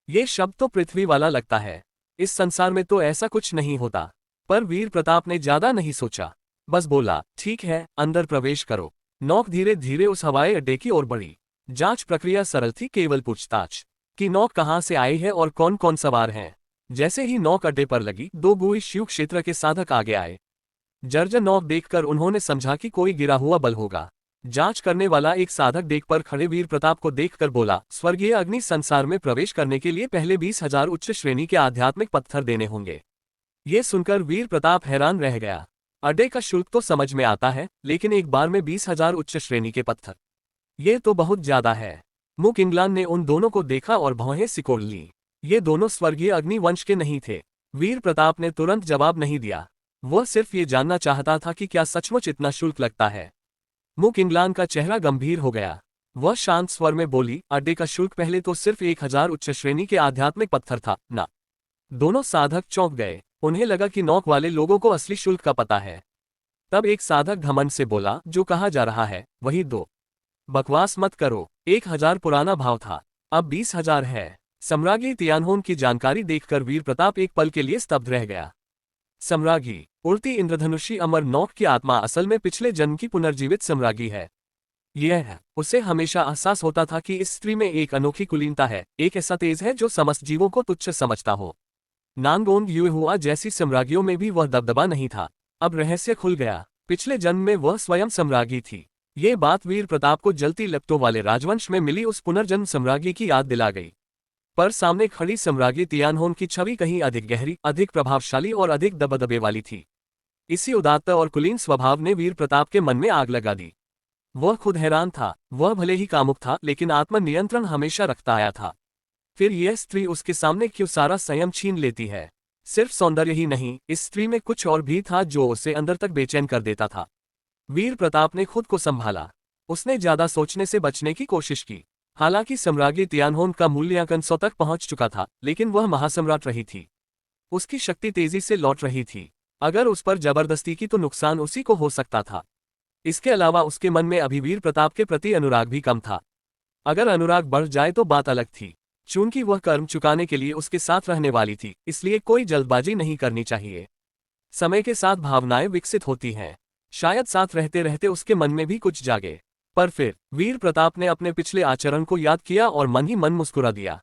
ये शब्द तो पृथ्वी वाला लगता है। इस संसार में तो ऐसा कुछ नहीं होता। पर वीर प्रताप ने ज्यादा नहीं सोचा, बस बोला, ठीक है, अंदर प्रवेश करो। नौक धीरे धीरे उस हवाई अड्डे की ओर बढ़ी। जांच प्रक्रिया सरल थी, केवल पूछताछ कि नौक कहाँ से आई है और कौन कौन सवार हैं। जैसे ही नौक अड्डे पर लगी, दो गुई शिव क्षेत्र के साधक आगे आए। जर्जर नौक देखकर उन्होंने समझा कि कोई गिरा हुआ बल होगा। जांच करने वाला एक साधक डेक पर खड़े वीर प्रताप को देखकर बोला, स्वर्गीय अग्नि संसार में प्रवेश करने के लिए पहले 20,000 उच्च श्रेणी के आध्यात्मिक पत्थर देने होंगे। ये सुनकर वीर प्रताप हैरान रह गया। अड्डे का शुल्क तो समझ में आता है, लेकिन एक बार में 20,000 उच्च श्रेणी के पत्थर, ये तो बहुत ज्यादा है। मुक इंग्लैंड ने उन दोनों को देखा और भौहें सिकोड़ ली। ये दोनों स्वर्गीय अग्नि वंश के नहीं थे। वीर प्रताप ने तुरंत जवाब नहीं दिया। वह सिर्फ ये जानना चाहता था कि क्या सचमुच इतना शुल्क लगता है। मुक इंग्लैंड का चेहरा गंभीर हो गया। वह शांत स्वर में बोली, अड्डे का शुल्क पहले तो सिर्फ 1,000 उच्च श्रेणी के आध्यात्मिक पत्थर था ना। दोनों साधक चौंक गए। उन्हें लगा कि नौक वाले लोगों को असली शुल्क का पता है। तब एक साधक घमंड से बोला, जो कहा जा रहा है वही दो। बकवास मत करो। 1,000 पुराना भाव था, अब 20,000 है। सम्राज्ञी तियानहोन की जानकारी देखकर वीर प्रताप एक पल के लिए स्तब्ध रह गया। सम्राज्ञी, उड़ती इंद्रधनुषी अमर नौक की आत्मा असल में पिछले जन्म की पुनर्जीवित सम्राज्ञी है। यह उसे हमेशा एहसास होता था कि इस स्त्री में एक अनोखी कुलीनता है, एक ऐसा तेज है जो समस्त जीवों को तुच्छ समझता हो। नानगोंग युहुआ जैसी सम्राज्ञियों में भी वह दबदबा नहीं था। अब रहस्य खुल गया। पिछले जन्म में वह स्वयं सम्राज्ञी थी। ये बात वीर प्रताप को जलती लपटों वाले राजवंश में मिली उस पुनर्जन्म सम्राज्ञी की याद दिला गई। पर सामने खड़ी सम्राज्ञी तियानहोन की छवि कहीं अधिक गहरी, अधिक प्रभावशाली और अधिक दबदबे वाली थी। इसी उदात्त और कुलीन स्वभाव ने वीर प्रताप के मन में आग लगा दी। वह खुद हैरान था, वह भले ही कामुक था लेकिन आत्मनियंत्रण हमेशा रखता आया था। फिर यह स्त्री उसके सामने क्यों सारा संयम छीन लेती है? सिर्फ सौंदर्य ही नहीं, इस स्त्री में कुछ और भी था जो उसे अंदर तक बेचैन कर देता था। वीर प्रताप ने खुद को संभाला। उसने ज्यादा सोचने से बचने की कोशिश की। हालांकि सम्राज्ञी तियानहोन का मूल्यांकन 100 तक पहुंच चुका था, लेकिन वह महासम्राट रही थी। उसकी शक्ति तेजी से लौट रही थी। अगर उस पर जबरदस्ती की तो नुकसान उसी को हो सकता था। इसके अलावा उसके मन में अभी वीर प्रताप के प्रति अनुराग भी कम था। अगर अनुराग बढ़ जाए तो बात अलग थी। चूंकि वह कर्म चुकाने के लिए उसके साथ रहने वाली थी, इसलिए कोई जल्दबाजी नहीं करनी चाहिए। समय के साथ भावनाएं विकसित होती हैं। शायद साथ रहते रहते उसके मन में भी कुछ जागे। पर फिर वीर प्रताप ने अपने पिछले आचरण को याद किया और मन ही मन मुस्कुरा दिया।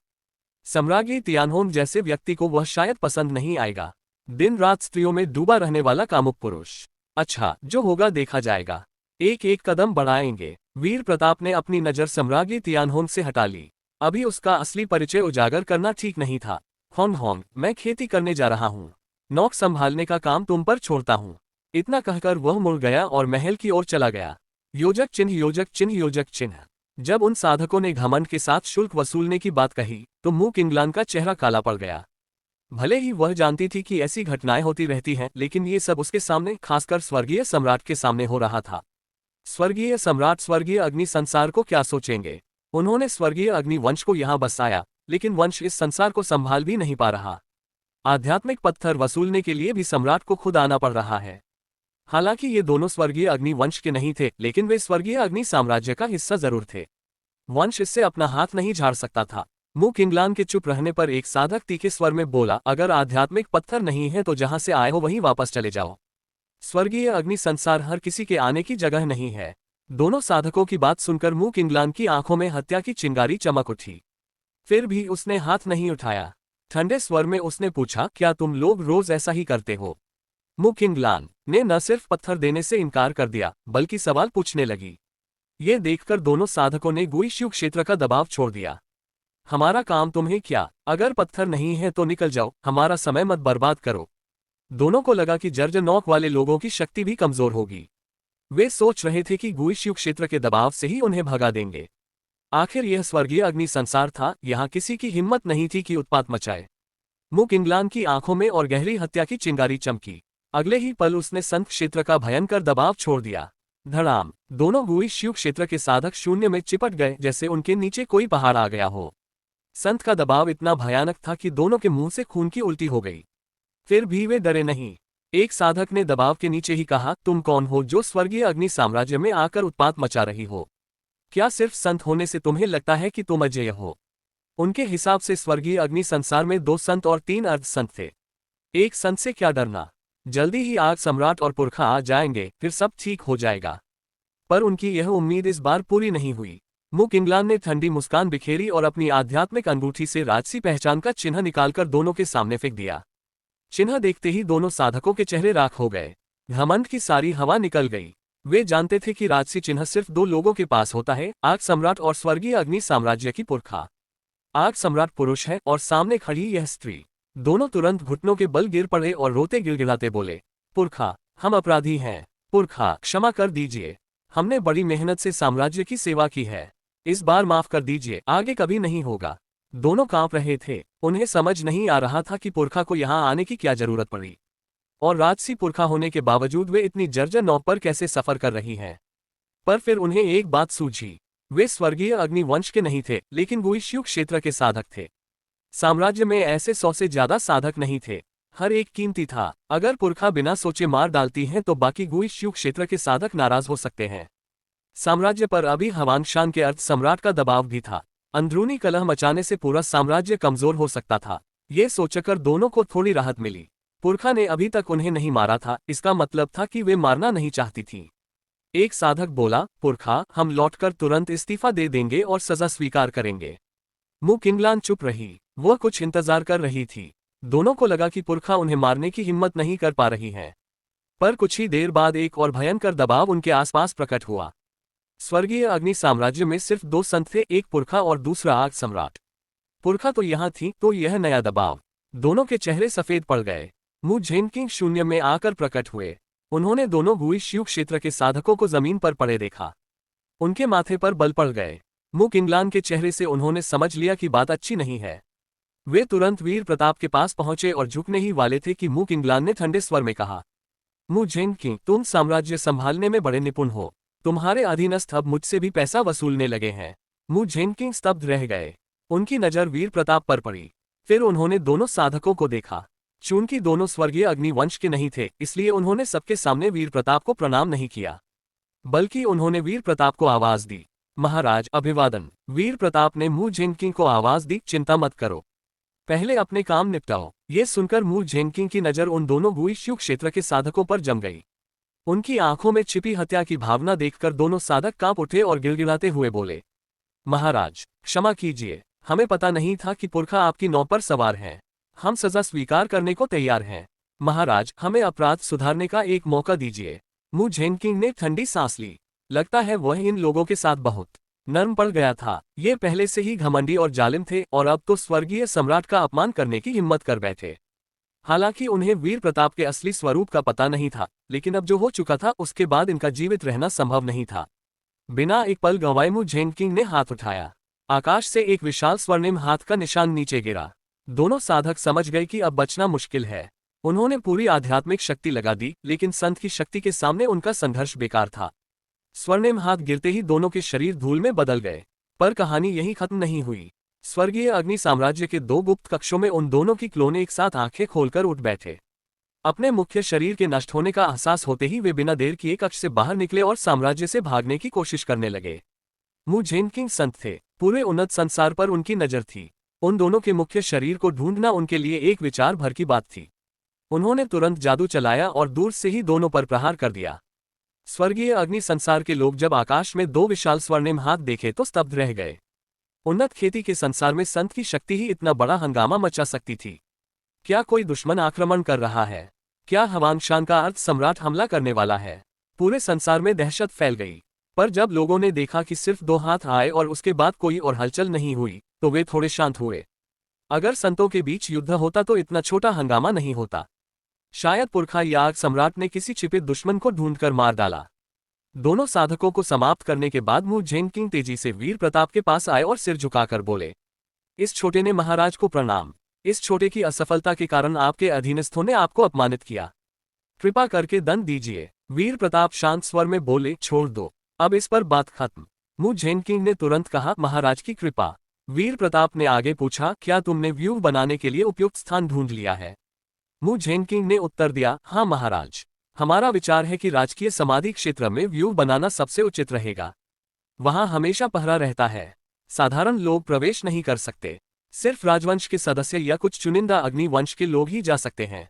सम्राज्ञी तियानहोन जैसे व्यक्ति को वह शायद पसंद नहीं आएगा। दिन रात स्त्रियों में डूबा रहने वाला कामुक पुरुष। अच्छा, जो होगा देखा जाएगा। एक एक कदम बढ़ाएंगे। वीर प्रताप ने अपनी नजर सम्राज्ञी तियानहोन से हटा ली। अभी उसका असली परिचय उजागर करना ठीक नहीं था। होंग होंग, मैं खेती करने जा रहा हूँ। नौक संभालने का काम तुम पर छोड़ता हूँ। इतना कहकर वह मुड़ गया और महल की ओर चला गया। योजक चिन्ह, योजक चिन्ह, योजक चिन्ह। जब उन साधकों ने घमंड के साथ शुल्क वसूलने की बात कही तो मुंह किंगलान का चेहरा काला पड़ गया। भले ही वह जानती थी कि ऐसी घटनाएं होती रहती हैं, लेकिन ये सब उसके सामने, खासकर स्वर्गीय सम्राट के सामने हो रहा था। स्वर्गीय सम्राट स्वर्गीय अग्नि संसार को क्या सोचेंगे? उन्होंने स्वर्गीय अग्नि वंश को यहाँ बसाया, लेकिन वंश इस संसार को संभाल भी नहीं पा रहा। आध्यात्मिक पत्थर वसूलने के लिए भी सम्राट को खुद आना पड़ रहा है। हालांकि ये दोनों स्वर्गीय अग्नि वंश के नहीं थे, लेकिन वे स्वर्गीय अग्नि साम्राज्य का हिस्सा जरूर थे। वंश इससे अपना हाथ नहीं झाड़ सकता था। मुंह किंगलान के चुप रहने पर एक साधक तीखे स्वर में बोला, अगर आध्यात्मिक पत्थर नहीं है तो जहां से आए हो वहीं वापस चले जाओ। स्वर्गीय अग्नि संसार हर किसी के आने की जगह नहीं है। दोनों साधकों की बात सुनकर मुंह किंगलान की आंखों में हत्या की चिंगारी चमक उठी। फिर भी उसने हाथ नहीं उठाया। ठंडे स्वर में उसने पूछा, क्या तुम लोग रोज ऐसा ही करते हो? मुंह किंगलान ने न सिर्फ पत्थर देने से इनकार कर दिया, बल्कि सवाल पूछने लगी। ये देखकर दोनों साधकों ने गुइशियू क्षेत्र का दबाव छोड़ दिया। हमारा काम तुम्हें क्या? अगर पत्थर नहीं है तो निकल जाओ, हमारा समय मत बर्बाद करो। दोनों को लगा कि जर्जर नौक वाले लोगों की शक्ति भी कमजोर होगी। वे सोच रहे थे कि गुइशियू क्षेत्र के दबाव से ही उन्हें भगा देंगे। आखिर यह स्वर्गीय अग्नि संसार था, यहाँ किसी की हिम्मत नहीं थी कि उत्पात मचाए। मुंह किंगलान की आंखों में और गहरी हत्या की चिंगारी चमकी। अगले ही पल उसने संत क्षेत्र का भयंकर दबाव छोड़ दिया। धड़ाम, दोनों गुइशियू क्षेत्र के साधक शून्य में चिपट गए, जैसे उनके नीचे कोई पहाड़ आ गया हो। संत का दबाव इतना भयानक था कि दोनों के मुंह से खून की उल्टी हो गई। फिर भी वे डरे नहीं। एक साधक ने दबाव के नीचे ही कहा, तुम कौन हो जो स्वर्गीय अग्नि साम्राज्य में आकर उत्पात मचा रही हो? क्या सिर्फ संत होने से तुम्हें लगता है कि तुम अजेय हो? उनके हिसाब से स्वर्गीय अग्नि संसार में 2 संत और 3 अर्ध संत थे। एक संत से क्या डरना? जल्दी ही आग सम्राट और पुरखा आ जाएंगे, फिर सब ठीक हो जाएगा। पर उनकी यह उम्मीद इस बार पूरी नहीं हुई। मुंह किंगलान ने ठंडी मुस्कान बिखेरी और अपनी आध्यात्मिक अंगूठी से राजसी पहचान का चिन्ह निकालकर दोनों के सामने फेंक दिया। चिन्ह देखते ही दोनों साधकों के चेहरे राख हो गए। घमंड की सारी हवा निकल गई। वे जानते थे कि राजसी चिन्ह सिर्फ 2 लोगों के पास होता है, आग सम्राट और स्वर्गीय अग्नि साम्राज्य की पुरखा। आग सम्राट पुरुष है और सामने खड़ी यह स्त्री। दोनों तुरंत घुटनों के बल गिर पड़े और रोते गिड़गिड़ाते बोले, पुरखा, हम अपराधी हैं। पुरखा, क्षमा कर दीजिए। हमने बड़ी मेहनत से साम्राज्य की सेवा की है। इस बार माफ कर दीजिए, आगे कभी नहीं होगा। दोनों कांप रहे थे। उन्हें समझ नहीं आ रहा था कि पुरखा को यहाँ आने की क्या जरूरत पड़ी, और राजसी पुरखा होने के बावजूद वे इतनी जर्जर नौक पर कैसे सफर कर रही हैं। पर फिर उन्हें एक बात सूझी। वे स्वर्गीय अग्नि वंश के नहीं थे, लेकिन गुइशियू क्षेत्र के साधक थे। साम्राज्य में ऐसे 100 से ज्यादा साधक नहीं थे। हर एक कीमती था। अगर पुरखा बिना सोचे मार डालती हैं तो बाकी गुइशियू क्षेत्र के साधक नाराज हो सकते हैं। साम्राज्य पर अभी हवानशान के अर्थ सम्राट का दबाव भी था। अंदरूनी कलह मचाने से पूरा साम्राज्य कमजोर हो सकता था। ये सोचकर दोनों को थोड़ी राहत मिली। पुरखा ने अभी तक उन्हें नहीं मारा था, इसका मतलब था कि वे मारना नहीं चाहती थी। एक साधक बोला, पुरखा, हम लौटकर तुरंत इस्तीफा दे देंगे और सजा स्वीकार करेंगे। मुंह किंगलान चुप रही। वह कुछ इंतजार कर रही थी। दोनों को लगा कि पुरखा उन्हें मारने की हिम्मत नहीं कर पा रही है। पर कुछ ही देर बाद एक और भयंकर दबाव उनके आसपास प्रकट हुआ। स्वर्गीय अग्नि साम्राज्य में सिर्फ 2 संत थे, एक पुरखा और दूसरा आग सम्राट। पुरखा तो यहाँ थी तो यह नया दबाव। दोनों के चेहरे सफेद पड़ गए। मु झेनकिंग शून्य में आकर प्रकट हुए। उन्होंने दोनों गुई शिव क्षेत्र के साधकों को जमीन पर पड़े देखा। उनके माथे पर बल पड़ गए। मु किंगलान के चेहरे से उन्होंने समझ लिया कि बात अच्छी नहीं है। वे तुरंत वीर प्रताप के पास पहुंचे और झुकने ही वाले थे कि मु किंगलान ने ठंडे स्वर में कहा, मु झेनकिंग, तुम साम्राज्य संभालने में बड़े निपुण हो। तुम्हारे अधीनस्थ अब मुझसे भी पैसा वसूलने लगे हैं। मु झेनकिंग स्तब्ध रह गए। उनकी नजर वीर प्रताप पर पड़ी। फिर उन्होंने दोनों साधकों को देखा। चूंकि दोनों स्वर्गीय अग्निवंश के नहीं थे, इसलिए उन्होंने सबके सामने वीर प्रताप को प्रणाम नहीं किया, बल्कि उन्होंने वीर प्रताप को आवाज दी, महाराज अभिवादन। वीर प्रताप ने मु झेनकिंग को आवाज दी, चिंता मत करो, पहले अपने काम निपटाओ। ये सुनकर मु झेनकिंग की नजर उन दोनों गुई शिव क्षेत्र के साधकों पर जम गई। उनकी आंखों में छिपी हत्या की भावना देखकर दोनों साधक कांप उठे और गिड़गिड़ाते हुए बोले, महाराज क्षमा कीजिए, हमें पता नहीं था कि पुरखा आपकी नौ पर सवार हैं। हम सजा स्वीकार करने को तैयार हैं। महाराज, हमें अपराध सुधारने का एक मौका दीजिए। मु झेनकिंग ने ठंडी सांस ली। लगता है वह इन लोगों के साथ बहुत नर्म पड़ गया था। ये पहले से ही घमंडी और जालिम थे और अब तो स्वर्गीय सम्राट का अपमान करने की हिम्मत कर बैठे। हालांकि उन्हें वीर प्रताप के असली स्वरूप का पता नहीं था, लेकिन अब जो हो चुका था उसके बाद इनका जीवित रहना संभव नहीं था। बिना एक पल गंवाए मु झेनकिंग ने हाथ उठाया। आकाश से एक विशाल स्वर्णिम हाथ का निशान नीचे गिरा। दोनों साधक समझ गए कि अब बचना मुश्किल है। उन्होंने पूरी आध्यात्मिक शक्ति लगा दी, लेकिन संत की शक्ति के सामने उनका संघर्ष बेकार था। स्वर्णिम हाथ गिरते ही दोनों के शरीर धूल में बदल गए। पर कहानी यही खत्म नहीं हुई। स्वर्गीय अग्नि साम्राज्य के दो गुप्त कक्षों में उन दोनों की क्लोने एक साथ आंखें खोलकर उठ बैठे। अपने मुख्य शरीर के नष्ट होने का एहसास होते ही वे बिना देर किए कक्ष से बाहर निकले और साम्राज्य से भागने की कोशिश करने लगे। मु झेनकिंग संत थे। पूरे उन्नत संसार पर उनकी नजर थी। उन दोनों के मुख्य शरीर को ढूंढना उनके लिए एक विचार भर की बात थी। उन्होंने तुरंत जादू चलाया और दूर से ही दोनों पर प्रहार कर दिया। स्वर्गीय अग्नि संसार के लोग जब आकाश में दो विशाल स्वर्णिम हाथ देखे तो स्तब्ध रह गए। उन्नत खेती के संसार में संत की शक्ति ही इतना बड़ा हंगामा मचा सकती थी। क्या कोई दुश्मन आक्रमण कर रहा है? क्या हवांगशान का अर्थ सम्राट हमला करने वाला है? पूरे संसार में दहशत फैल गई। पर जब लोगों ने देखा कि सिर्फ दो हाथ आए और उसके बाद कोई और हलचल नहीं हुई, तो वे थोड़े शांत हुए। अगर संतों के बीच युद्ध होता तो इतना छोटा हंगामा नहीं होता। शायद पुरखा या सम्राट ने किसी छिपे दुश्मन को ढूंढकर मार डाला। दोनों साधकों को समाप्त करने के बाद मु झेनकिंग तेजी से वीर प्रताप के पास आए और सिर झुकाकर बोले, इस छोटे ने महाराज को प्रणाम। इस छोटे की असफलता के कारण आपके अधीनस्थों ने आपको अपमानित किया। कृपा करके दंड दीजिए। वीर प्रताप शांत स्वर में बोले, छोड़ दो, अब इस पर बात खत्म। मु झेनकिंग ने तुरंत कहा, महाराज की कृपा। वीर प्रताप ने आगे पूछा, क्या तुमने व्यूह बनाने के लिए उपयुक्त स्थान ढूंढ लिया है? मु झेनकिंग ने उत्तर दिया, हाँ महाराज, हमारा विचार है कि राजकीय समाधि क्षेत्र में व्यूह बनाना सबसे उचित रहेगा। वहां हमेशा पहरा रहता है। साधारण लोग प्रवेश नहीं कर सकते। सिर्फ राजवंश के सदस्य या कुछ चुनिंदा अग्निवंश के लोग ही जा सकते हैं।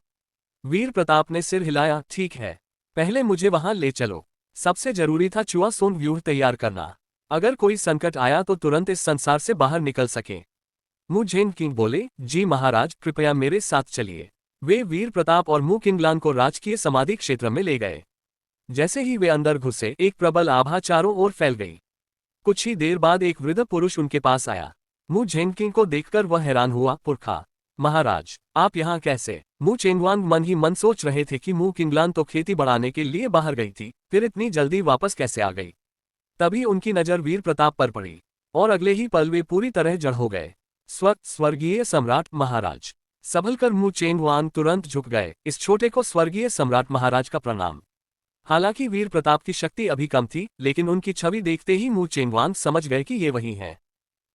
वीर प्रताप ने सिर हिलाया, ठीक है, पहले मुझे वहां ले चलो। सबसे जरूरी था चुआसोन व्यूह तैयार करना। अगर कोई संकट आया तो तुरंत इस संसार से बाहर निकल सके। मु झेनकिंग बोले, जी महाराज, कृपया मेरे साथ चलिए। वे वीर प्रताप और मु किंगलान को राजकीय समाधि क्षेत्र में ले गए। जैसे ही वे अंदर घुसे, एक प्रबल आभा चारों ओर फैल गई। कुछ ही देर बाद एक वृद्ध पुरुष उनके पास आया। मु झेनकिंग को देखकर वह हैरान हुआ, पुरखा, महाराज, आप यहाँ कैसे? मु चेंगवांग मन ही मन सोच रहे थे कि मु किंगलान तो खेती बढ़ाने के लिए बाहर गई थी, फिर इतनी जल्दी वापस कैसे आ गई। तभी उनकी नजर वीर प्रताप पर पड़ी और अगले ही पल वे पूरी तरह जड़ हो गए। स्वर्गीय सम्राट महाराज। संभलकर मु चेंगवांग तुरंत झुक गए। इस छोटे को स्वर्गीय सम्राट महाराज का प्रणाम। हालांकि वीर प्रताप की शक्ति अभी कम थी, लेकिन उनकी छवि देखते ही मु चेंगवांग समझ गए कि ये वही हैं।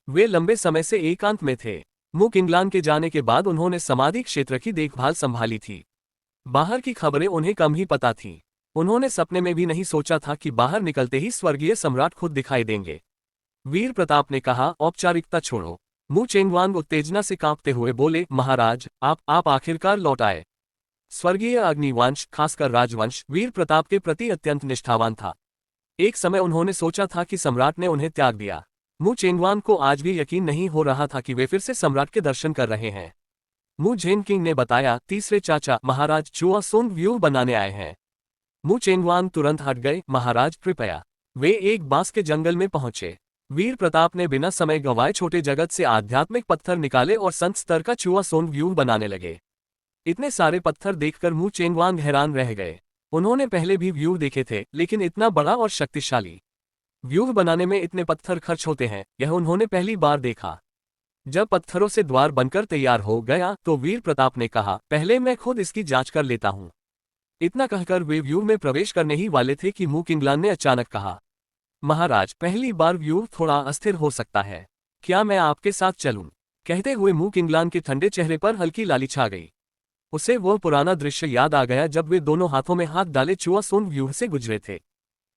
वे लंबे समय से एकांत में थे। मु किंगलान के जाने के बाद उन्होंने समाधि क्षेत्र की देखभाल संभाली थी। बाहर की खबरें उन्हें कम ही पता थीं। उन्होंने सपने में भी नहीं सोचा था कि बाहर निकलते ही स्वर्गीय सम्राट खुद दिखाई देंगे। वीर प्रताप ने कहा, औपचारिकता छोड़ो। मु चेंगवांग उत्तेजना से कांपते हुए बोले, महाराज, आप आखिरकार लौट आए। स्वर्गीय अग्निवंश, खासकर राजवंश, वीर प्रताप के प्रति अत्यंत निष्ठावान था। एक समय उन्होंने सोचा था कि सम्राट ने उन्हें त्याग दिया। मु चेंगवांग को आज भी यकीन नहीं हो रहा था कि वे फिर से सम्राट के दर्शन कर रहे हैं। मु झेनकिंग ने बताया, तीसरे चाचा महाराज चुआसोन व्यूह बनाने आए हैं। मु चेंगवांग तुरंत हट गए, महाराज कृपया। वे एक बांस के जंगल में पहुंचे। वीर प्रताप ने बिना समय गंवाए छोटे जगत से आध्यात्मिक पत्थर निकाले और संत स्तर का चुआ सोन व्यूह बनाने लगे। इतने सारे पत्थर देखकर मू चेंगवांग हैरान रह गए। उन्होंने पहले भी व्यूह देखे थे, लेकिन इतना बड़ा और शक्तिशाली व्यूह बनाने में इतने पत्थर खर्च होते हैं, यह उन्होंने पहली बार देखा। जब पत्थरों से द्वार बनकर तैयार हो गया तो वीर प्रताप ने कहा, पहले मैं खुद इसकी जांच कर लेता हूं। इतना कहकर वे व्यूह में प्रवेश करने ही वाले थे कि मू किंगलान ने अचानक कहा, महाराज, पहली बार व्यूह थोड़ा अस्थिर हो सकता है, क्या मैं आपके साथ चलूं? कहते हुए मू किंगलान के ठंडे चेहरे पर हल्की लाली छा गई। उसे वह पुराना दृश्य याद आ गया जब वे दोनों हाथों में हाथ डाले चुआ सोन व्यूह से गुजरे थे।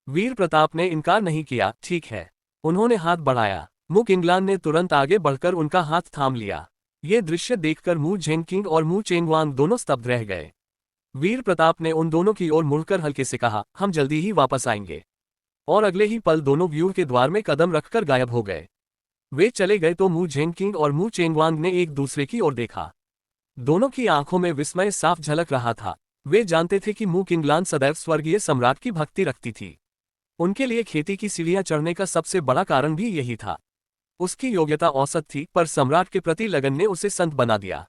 वीर प्रताप ने इनकार नहीं किया। ठीक है। उन्होंने हाथ बढ़ाया। मू किंगलान ने तुरंत आगे बढ़कर उनका हाथ थाम लिया। ये दृश्य देखकर मू झेनकिंग और मू चेंगवांग दोनों स्तब्ध रह गए। वीर प्रताप ने उन दोनों की ओर मुड़कर हल्के से कहा, हम जल्दी ही वापस आएंगे। और अगले ही पल दोनों व्यूह के द्वार में कदम रखकर गायब हो गए। वे चले गए तो मू झेनकिंग और मू चेंगवांग ने एक दूसरे की ओर देखा। दोनों की आंखों में विस्मय साफ झलक रहा था। वे जानते थे कि मू किंगलान सदैव स्वर्गीय सम्राट की भक्ति रखती थी। उनके लिए खेती की सीढ़ियां चढ़ने का सबसे बड़ा कारण भी यही था। उसकी योग्यता औसत थी, पर सम्राट के प्रति लगन ने उसे संत बना दिया।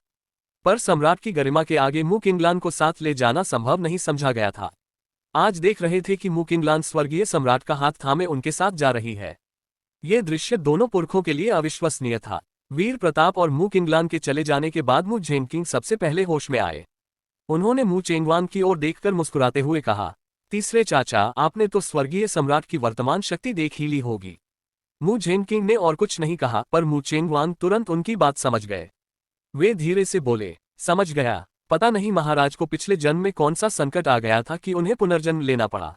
पर सम्राट की गरिमा के आगे मू किंगलान को साथ ले जाना संभव नहीं समझा गया था। आज देख रहे थे कि मू किंगलान स्वर्गीय सम्राट का हाथ थामे उनके साथ जा रही है। ये दृश्य दोनों पुरखों के लिए अविश्वसनीय था। वीर प्रताप और मू किंगलान के चले जाने के बाद मू झेनकिंग सबसे पहले होश में आए। उन्होंने मू चेंगवांग की ओर देखकर मुस्कुराते हुए कहा, तीसरे चाचा, आपने तो स्वर्गीय सम्राट की वर्तमान शक्ति देख ही ली होगी। मू झेनकिंग ने और कुछ नहीं कहा, पर मू चेंगवांग तुरंत उनकी बात समझ गए। वे धीरे से बोले, समझ गया। पता नहीं महाराज को पिछले जन्म में कौन सा संकट आ गया था कि उन्हें पुनर्जन्म लेना पड़ा।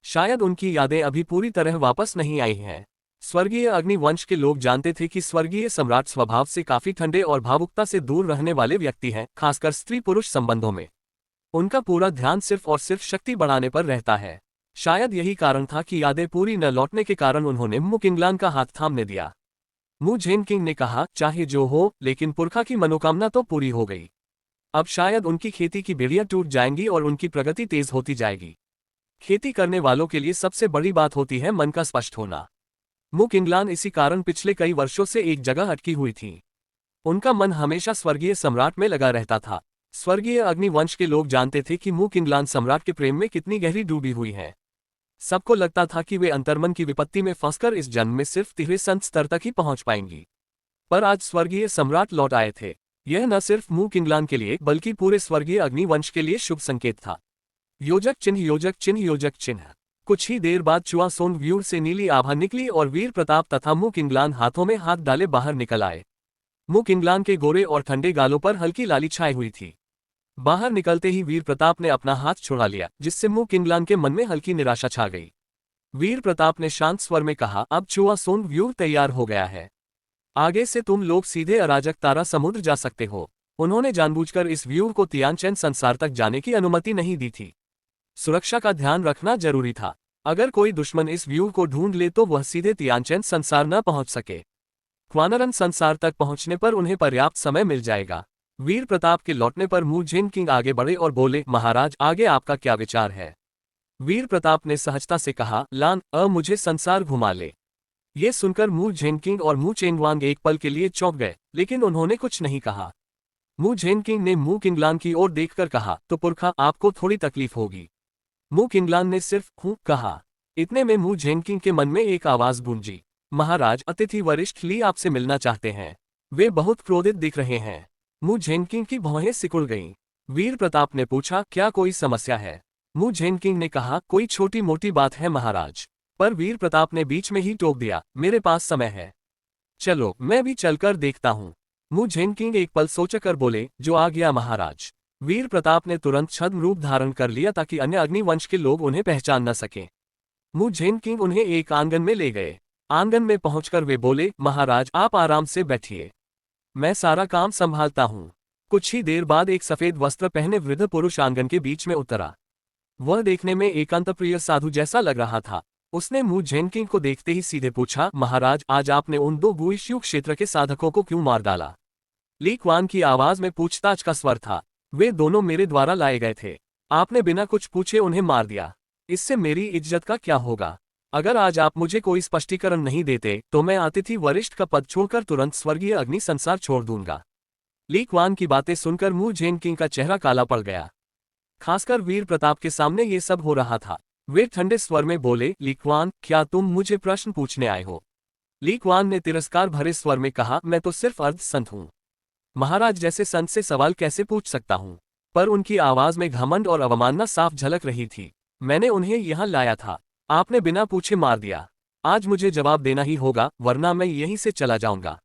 शायद उनकी यादें अभी पूरी तरह वापस नहीं आई हैं। स्वर्गीय अग्निवंश के लोग जानते थे कि स्वर्गीय सम्राट स्वभाव से काफी ठंडे और भावुकता से दूर रहने वाले व्यक्ति हैं, खासकर स्त्री पुरुष संबंधों में। उनका पूरा ध्यान सिर्फ और सिर्फ शक्ति बढ़ाने पर रहता है। शायद यही कारण था कि यादें पूरी न लौटने के कारण उन्होंने मू किंगलान का हाथ थामने दिया। मू झेनकिंग ने कहा, चाहे जो हो, लेकिन पुरखा की मनोकामना तो पूरी हो गई। अब शायद उनकी खेती की बेड़ियां टूट जाएंगी और उनकी प्रगति तेज होती जाएगी। खेती करने वालों के लिए सबसे बड़ी बात होती है मन का स्पष्ट होना। मू किंगलान इसी कारण पिछले कई वर्षों से एक जगह अटकी हुई थी। उनका मन हमेशा स्वर्गीय सम्राट में लगा रहता था। स्वर्गीय अग्निवंश के लोग जानते थे कि मू किंगलान सम्राट के प्रेम में कितनी गहरी डूबी हुई हैं। सबको लगता था कि वे अंतर्मन की विपत्ति में फंसकर इस जन्म में सिर्फ तिहरे संत स्तर तक ही पहुंच पाएंगी। पर आज स्वर्गीय सम्राट लौट आए थे। यह न सिर्फ मू किंगलान के लिए बल्कि पूरे स्वर्गीय अग्निवंश के लिए शुभ संकेत था। योजक चिन्ह, योजक चिन्ह, योजक चिन्ह। कुछ ही देर बाद चुआ सोन व्यूह से नीली आभा निकली और वीर प्रताप तथा मू किंगलान हाथों में हाथ डाले बाहर निकल आए। मू किंगलान के गोरे और ठंडे गालों पर हल्की लाली छाई हुई थी। बाहर निकलते ही वीर प्रताप ने अपना हाथ छुड़ा लिया, जिससे मू किंगलान के मन में हल्की निराशा छा गई। वीर प्रताप ने शांत स्वर में कहा, अब चुआ सोन व्यूह तैयार हो गया है। आगे से तुम लोग सीधे अराजक तारा समुद्र जा सकते हो। उन्होंने जानबूझकर इस व्यूह को तियानचेन संसार तक जाने की अनुमति नहीं दी थी। सुरक्षा का ध्यान रखना जरूरी था। अगर कोई दुश्मन इस व्यूह को ढूंढ ले तो वह सीधे तियानचेन संसार न पहुंच सके। क्वानरन संसार तक पहुंचने पर उन्हें पर्याप्त समय मिल जाएगा। वीर प्रताप के लौटने पर मू झेनकिंग आगे बढ़े और बोले, महाराज, आगे आपका क्या विचार है? वीर प्रताप ने सहजता से कहा, लान मुझे संसार घुमा ले। ये सुनकर मू झेनकिंग और मू चेंगवांग एक पल के लिए चौंक गए, लेकिन उन्होंने कुछ नहीं कहा। मू झेनकिंग ने मू किंगलान की ओर देखकर कहा, तो पुरखा, आपको थोड़ी तकलीफ होगी। मू किंगलान ने सिर्फ हूं कहा। इतने में मू झेनकिंग के मन में एक आवाज गूंजी, महाराज, अतिथि वरिष्ठ ली आपसे मिलना चाहते हैं। वे बहुत क्रोधित दिख रहे हैं। मू झेनकिंग की भौहें सिकुड़ गईं। वीर प्रताप ने पूछा, क्या कोई समस्या है? मू झेनकिंग ने कहा, कोई छोटी मोटी बात है महाराज। पर वीर प्रताप ने बीच में ही टोक दिया, मेरे पास समय है। चलो, मैं भी चलकर देखता हूं। मू झेनकिंग एक पल सोचकर बोले, जो आ गया महाराज। वीर प्रताप ने तुरंत छद्म रूप धारण कर लिया ताकि अन्य अग्निवंश के लोग उन्हें पहचान न सकें। मू झेनकिंग उन्हें एक आंगन में ले गए। आंगन में पहुंचकर वे बोले, महाराज, आप आराम से बैठिए, मैं सारा काम संभालता हूं। कुछ ही देर बाद एक सफेद वस्त्र पहने वृद्ध पुरुष आंगन के बीच में उतरा। वह देखने में एक अंतप्रिय साधु जैसा लग रहा था। उसने मू झेनकिंग को देखते ही सीधे पूछा, महाराज, आज आपने उन दो गुइश्यू क्षेत्र के साधकों को क्यों मार डाला? ली क्वान की आवाज में पूछताछ का स्वर था। वे दोनों मेरे द्वारा लाए गए थे। आपने बिना कुछ पूछे उन्हें मार दिया। इससे मेरी इज्जत का क्या होगा? अगर आज आप मुझे कोई स्पष्टीकरण नहीं देते तो मैं अतिथि वरिष्ठ का पद छोड़कर तुरंत स्वर्गीय अग्नि संसार छोड़ दूंगा। ली कुआन की बातें सुनकर मू झेनकिंग का चेहरा काला पड़ गया। खासकर वीर प्रताप के सामने ये सब हो रहा था। वे ठंडे स्वर में बोले, ली कुआन, क्या तुम मुझे प्रश्न पूछने आए हो? ली कुआन ने तिरस्कार भरे स्वर में कहा, मैं तो सिर्फ अर्ध संत हूं। महाराज जैसे संत से सवाल कैसे पूछ सकता हूं? पर उनकी आवाज में घमंड और अवमानना साफ झलक रही थी। मैंने उन्हें यहां लाया था, आपने बिना पूछे मार दिया। आज मुझे जवाब देना ही होगा, वरना मैं यहीं से चला जाऊंगा।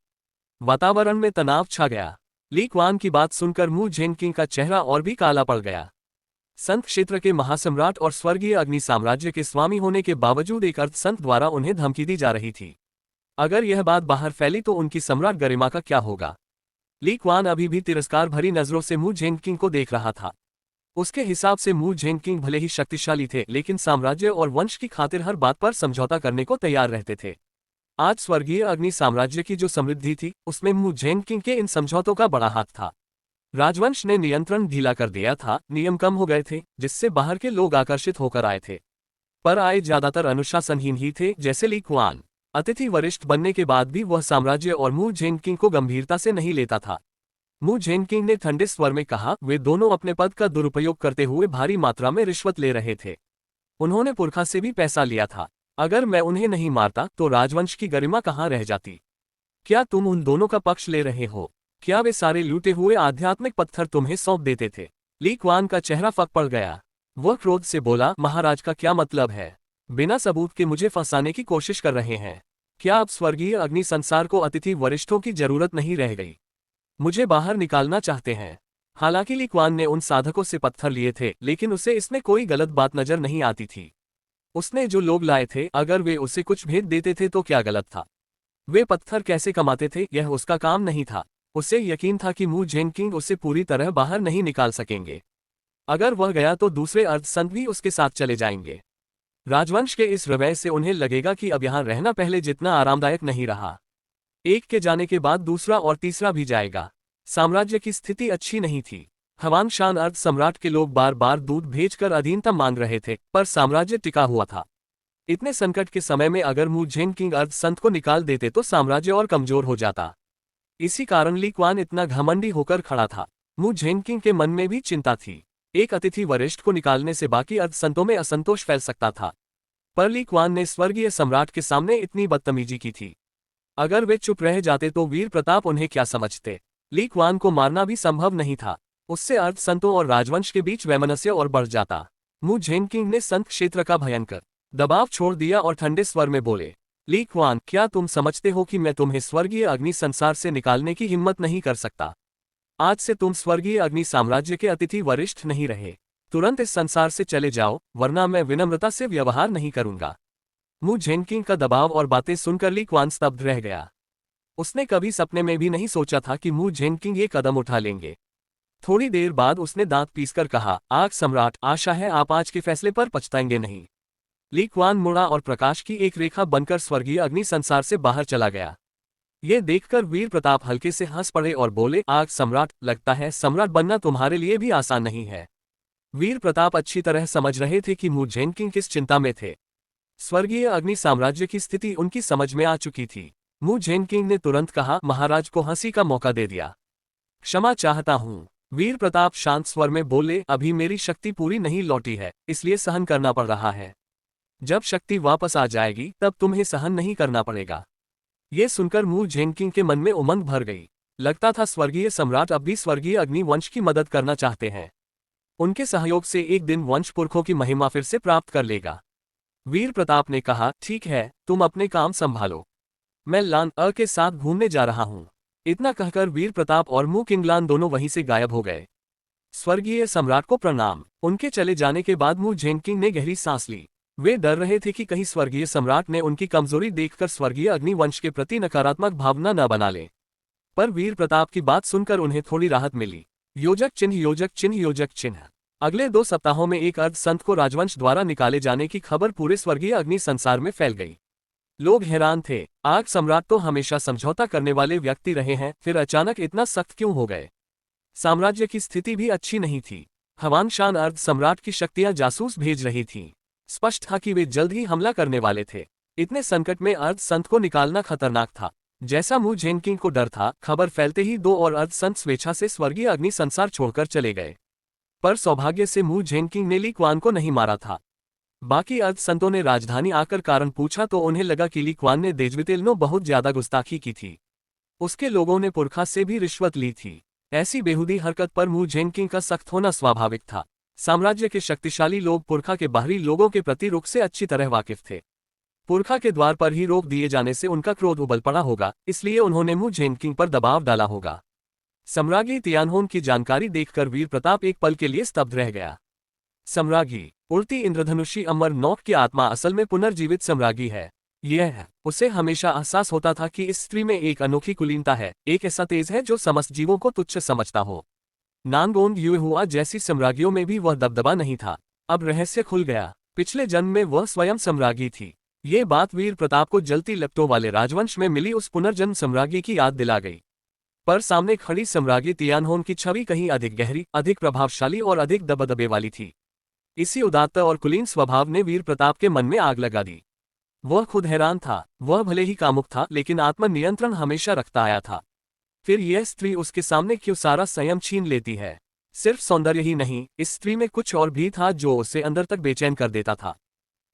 वातावरण में तनाव छा गया। ली कुआन की बात सुनकर मू झेनकिंग का चेहरा और भी काला पड़ गया। संत क्षेत्र के महासम्राट और स्वर्गीय अग्नि साम्राज्य के स्वामी होने के बावजूद एक अर्ध संत द्वारा उन्हें धमकी दी जा रही थी। अगर यह बात बाहर फैली तो उनकी सम्राट गरिमा का क्या होगा? ली कुआन अभी भी तिरस्कार भरी नजरों से मू झेनकिंग को देख रहा था। उसके हिसाब से मू झेनकिंग भले ही शक्तिशाली थे, लेकिन साम्राज्य और वंश की खातिर हर बात पर समझौता करने को तैयार रहते थे। आज स्वर्गीय अग्नि साम्राज्य की जो समृद्धि थी, उसमें मू झेनकिंग के इन समझौतों का बड़ा हाथ था। राजवंश ने नियंत्रण ढीला कर दिया था, नियम कम हो गए थे, जिससे बाहर के लोग आकर्षित होकर आए थे। पर आए ज्यादातर अनुशासनहीन ही थे, जैसे ली कुआन। अतिथि वरिष्ठ बनने के बाद भी वह साम्राज्य और मू झेनकिंग को गंभीरता से नहीं लेता था। मू झेनकिंग ने ठंडे स्वर में कहा, वे दोनों अपने पद का दुरुपयोग करते हुए भारी मात्रा में रिश्वत ले रहे थे। उन्होंने पुरखा से भी पैसा लिया था। अगर मैं उन्हें नहीं मारता तो राजवंश की गरिमा कहाँ रह जाती? क्या तुम उन दोनों का पक्ष ले रहे हो? क्या वे सारे लूटे हुए आध्यात्मिक पत्थर तुम्हें सौंप देते थे? ली कुआन का चेहरा फक पड़ गया। वह क्रोध से बोला, महाराज का क्या मतलब है? बिना सबूत के मुझे फंसाने की कोशिश कर रहे हैं। क्या अब स्वर्गीय अग्नि संसार को अतिथि वरिष्ठों की जरूरत नहीं रह गई? मुझे बाहर निकालना चाहते हैं। हालांकि ली कुआन ने उन साधकों से पत्थर लिए थे, लेकिन उसे इसमें कोई गलत बात नजर नहीं आती थी। उसने जो लोग लाए थे, अगर वे उसे कुछ भेद देते थे तो क्या गलत था? वे पत्थर कैसे कमाते थे, यह उसका काम नहीं था। उसे यकीन था कि मू झेनकिंग उसे पूरी तरह बाहर नहीं निकाल सकेंगे। अगर वह गया तो दूसरे अर्धसंत भी उसके साथ चले जाएंगे। राजवंश के इस रवैये से उन्हें लगेगा कि अब यहां रहना पहले जितना आरामदायक नहीं रहा। एक के जाने के बाद दूसरा और तीसरा भी जाएगा। साम्राज्य की स्थिति अच्छी नहीं थी। हवान शान अर्ध सम्राट के लोग बार बार दूध भेजकर अधीनता मांग रहे थे, पर साम्राज्य टिका हुआ था। इतने संकट के समय में अगर मू झेनकिंग अर्ध संत को निकाल देते तो साम्राज्य और कमजोर हो जाता। इसी कारण ली कुआन इतना घमंडी होकर खड़ा था। मू झेनकिंग के मन में भी चिंता थी। एक अतिथि वरिष्ठ को निकालने से बाकी अर्ध संतों में असंतोष फैल सकता था। पर ली कुआन ने स्वर्गीय सम्राट के सामने इतनी बदतमीजी की थी। अगर वे चुप रह जाते तो वीर प्रताप उन्हें क्या समझते? ली कुआन को मारना भी संभव नहीं था। उससे अर्ध संतों और राजवंश के बीच वैमनस्य और बढ़ जाता। मू झेनकिंग ने संत क्षेत्र का भयंकर दबाव छोड़ दिया और ठंडे स्वर में बोले, ली कुआन, क्या तुम समझते हो कि मैं तुम्हें स्वर्गीय अग्नि संसार से निकालने की हिम्मत नहीं कर सकता? आज से तुम स्वर्गीय अग्नि साम्राज्य के अतिथि वरिष्ठ नहीं रहे। तुरंत इस संसार से चले जाओ, वरना मैं विनम्रता से व्यवहार नहीं करूंगा। मू झेनकिंग का दबाव और बातें सुनकर ली कुआन स्तब्ध रह गया। उसने कभी सपने में भी नहीं सोचा था कि मू झेनकिंग ये कदम उठा लेंगे। थोड़ी देर बाद उसने दांत पीसकर कहा, आग सम्राट, आशा है आप आज के फैसले पर पछताएंगे नहीं। ली कुआन मुड़ा और प्रकाश की एक रेखा बनकर स्वर्गीय अग्नि संसार से बाहर चला गया। ये देखकर वीर प्रताप हल्के से हंस पड़े और बोले, आग सम्राट, लगता है सम्राट बनना तुम्हारे लिए भी आसान नहीं है। वीर प्रताप अच्छी तरह समझ रहे थे कि मू झेनकिंग किस चिंता में थे। स्वर्गीय अग्नि साम्राज्य की स्थिति उनकी समझ में आ चुकी थी। मू झेनकिंग ने तुरंत कहा, महाराज को हंसी का मौका दे दिया। क्षमा चाहता हूँ। वीर प्रताप शांत स्वर में बोले, अभी मेरी शक्ति पूरी नहीं लौटी है, इसलिए सहन करना पड़ रहा है। जब शक्ति वापस आ जाएगी तब तुम्हें सहन नहीं करना पड़ेगा। ये सुनकर मू झेनकिंग के मन में उमंग भर गई। लगता था स्वर्गीय सम्राट अब भी स्वर्गीय अग्नि वंश की मदद करना चाहते हैं। उनके सहयोग से एक दिन वंश पुरखों की महिमा फिर से प्राप्त कर लेगा। वीर प्रताप ने कहा, ठीक है, तुम अपने काम संभालो, मैं लान अ के साथ घूमने जा रहा हूं। इतना कहकर वीर प्रताप और मू किंगलान दोनों वहीं से गायब हो गए। स्वर्गीय सम्राट को प्रणाम। उनके चले जाने के बाद मू झेनकिंग ने गहरी सांस ली। वे डर रहे थे कि कहीं स्वर्गीय सम्राट ने उनकी कमजोरी देखकर स्वर्गीय अग्निवंश के प्रति नकारात्मक भावना न बना ले। पर वीर प्रताप की बात सुनकर उन्हें थोड़ी राहत मिली। योजक चिन्ह, योजक चिन्ह, योजक चिन्ह। अगले 2 सप्ताहों में एक अर्ध संत को राजवंश द्वारा निकाले जाने की खबर पूरे स्वर्गीय अग्नि संसार में फैल गई। लोग हैरान थे, आग सम्राट तो हमेशा समझौता करने वाले व्यक्ति रहे हैं, फिर अचानक इतना सख्त क्यों हो गए? साम्राज्य की स्थिति भी अच्छी नहीं थी। हवान शान अर्ध सम्राट की शक्तियां जासूस भेज रही थीं। स्पष्ट था कि वे जल्द ही हमला करने वाले थे। इतने संकट में अर्ध संत को निकालना खतरनाक था। जैसा मू झेनकिंग को डर था, खबर फैलते ही 2 और अर्ध संत स्वेच्छा से स्वर्गीय अग्नि संसार छोड़कर चले गए। पर सौभाग्य से मू झेनकिंग ने ली क्वान को नहीं मारा था। बाकी अर्ध संतों ने राजधानी आकर कारण पूछा तो उन्हें लगा कि ली क्वान ने देजवितेलनो बहुत ज्यादा गुस्ताखी की थी। उसके लोगों ने पुरखा से भी रिश्वत ली थी। ऐसी बेहुदी हरकत पर मू झेनकिंग का सख्त होना स्वाभाविक था। साम्राज्य के शक्तिशाली लोग पुरखा के बाहरी लोगों के प्रति रुख से अच्छी तरह वाकिफ थे। पुरखा के द्वार पर ही रोक दिए जाने से उनका क्रोध उबल पड़ा होगा, इसलिए उन्होंने मू झेनकिंग पर दबाव डाला होगा। सम्राज्ञी तियानहोन की जानकारी देखकर वीर प्रताप एक पल के लिए स्तब्ध रह गया। सम्राज्ञी उड़ती इंद्रधनुषी अमर नौक की आत्मा असल में पुनर्जीवित सम्राज्ञी है। यह उसे हमेशा एहसास होता था कि इस स्त्री में एक अनोखी कुलीनता है, एक ऐसा तेज है जो समस्त जीवों को तुच्छ समझता हो। नानगोंग युहुआ जैसी सम्राज्ञियों में भी वह दबदबा नहीं था। अब रहस्य खुल गया। पिछले जन्म में वह स्वयं सम्राज्ञी थी। ये बात वीर प्रताप को जलती लपटों वाले राजवंश में मिली उस पुनर्जन्म सम्राज्ञी की याद दिला गई। पर सामने खड़ी सम्राज्ञी तियानहोन की छवि कहीं अधिक गहरी, अधिक प्रभावशाली और अधिक दबदबे वाली थी। इसी उदात्त और कुलीन स्वभाव ने वीर प्रताप के मन में आग लगा दी। वह खुद हैरान था। वह भले ही कामुक था, लेकिन आत्मनियंत्रण हमेशा रखता आया था। फिर यह स्त्री उसके सामने क्यों सारा संयम छीन लेती है? सिर्फ सौंदर्य ही नहीं, इस स्त्री में कुछ और भी था जो उसे अंदर तक बेचैन कर देता था।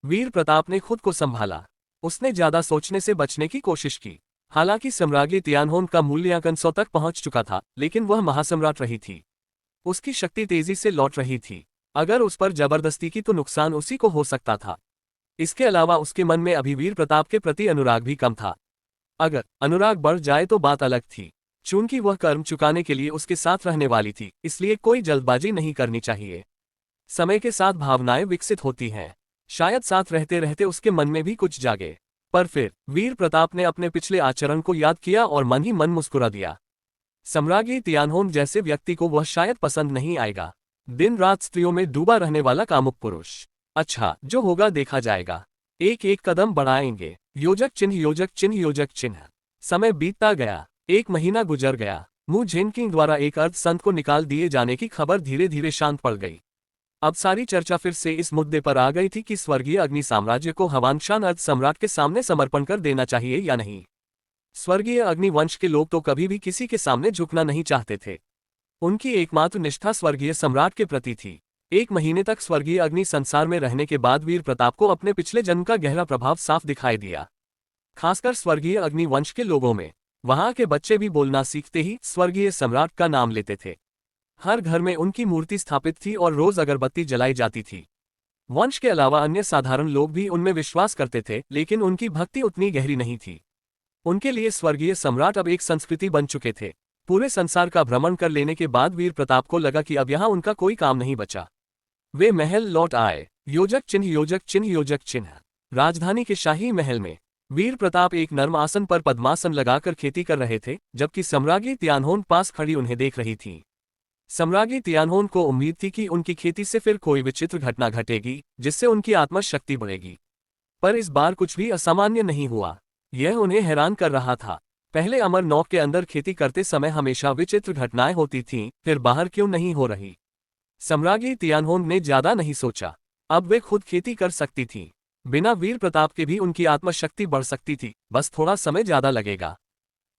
वीर प्रताप ने खुद को संभाला। उसने ज्यादा सोचने से बचने की कोशिश की। हालांकि सम्राज्ञी तियानहोन का मूल्यांकन 100 तक पहुंच चुका था, लेकिन वह महासम्राट रही थी। उसकी शक्ति तेजी से लौट रही थी। अगर उस पर जबरदस्ती की तो नुकसान उसी को हो सकता था। इसके अलावा उसके मन में अभी वीर प्रताप के प्रति अनुराग भी कम था। अगर अनुराग बढ़ जाए तो बात अलग थी। चूंकि वह कर्म चुकाने के लिए उसके साथ रहने वाली थी, इसलिए कोई जल्दबाजी नहीं करनी चाहिए। समय के साथ भावनाएं विकसित होती हैं। शायद साथ रहते रहते उसके मन में भी कुछ जागे। पर फिर वीर प्रताप ने अपने पिछले आचरण को याद किया और मन ही मन मुस्कुरा दिया। सम्राज्ञी तियानहोन जैसे व्यक्ति को वह शायद पसंद नहीं आएगा। दिन रात स्त्रियों में डूबा रहने वाला कामुक पुरुष। अच्छा, जो होगा देखा जाएगा। एक एक कदम बढ़ाएंगे। योजक चिन्ह, योजक चिन्ह, योजक चिन्ह। समय बीतता गया। 1 महीना गुजर गया। मू झेनकिंग द्वारा एक अर्ध संत को निकाल दिए जाने की खबर धीरे धीरे शांत पड़ गई। अब सारी चर्चा फिर से इस मुद्दे पर आ गई थी कि स्वर्गीय अग्नि साम्राज्य को हवानशान अर्ध सम्राट के सामने समर्पण कर देना चाहिए या नहीं। स्वर्गीय अग्नि वंश के लोग तो कभी भी किसी के सामने झुकना नहीं चाहते थे। उनकी एकमात्र निष्ठा स्वर्गीय सम्राट के प्रति थी। 1 महीने तक स्वर्गीय अग्नि संसार में रहने के बाद वीर प्रताप को अपने पिछले जन्म का गहरा प्रभाव साफ दिखाई दिया। खासकर स्वर्गीय अग्नि वंश के लोगों में। वहां के बच्चे भी बोलना सीखते ही स्वर्गीय सम्राट का नाम लेते थे। हर घर में उनकी मूर्ति स्थापित थी और रोज अगरबत्ती जलाई जाती थी। वंश के अलावा अन्य साधारण लोग भी उनमें विश्वास करते थे, लेकिन उनकी भक्ति उतनी गहरी नहीं थी। उनके लिए स्वर्गीय सम्राट अब एक संस्कृति बन चुके थे। पूरे संसार का भ्रमण कर लेने के बाद वीर प्रताप को लगा कि अब यहाँ उनका कोई काम नहीं बचा। वे महल लौट आए। योजक चिन्ह, योजक चिन्ह, योजक चिन्ह। राजधानी के शाही महल में वीर प्रताप एक नर्म आसन पर पद्मासन लगाकर खेती कर रहे थे, जबकि सम्राज्ञी तियानहोन पास खड़ी उन्हें देख रही थी। सम्राज्ञी तियानहोन को उम्मीद थी कि उनकी खेती से फिर कोई विचित्र घटना घटेगी, जिससे उनकी आत्मशक्ति बढ़ेगी। पर इस बार कुछ भी असामान्य नहीं हुआ। यह उन्हें हैरान कर रहा था। पहले अमर नौक के अंदर खेती करते समय हमेशा विचित्र घटनाएं होती थीं, फिर बाहर क्यों नहीं हो रही? सम्राज्ञी तियानहोन ने ज्यादा नहीं सोचा। अब वे खुद खेती कर सकती थीं। बिना वीर प्रताप के भी उनकी आत्मशक्ति बढ़ सकती थी, बस थोड़ा समय ज्यादा लगेगा।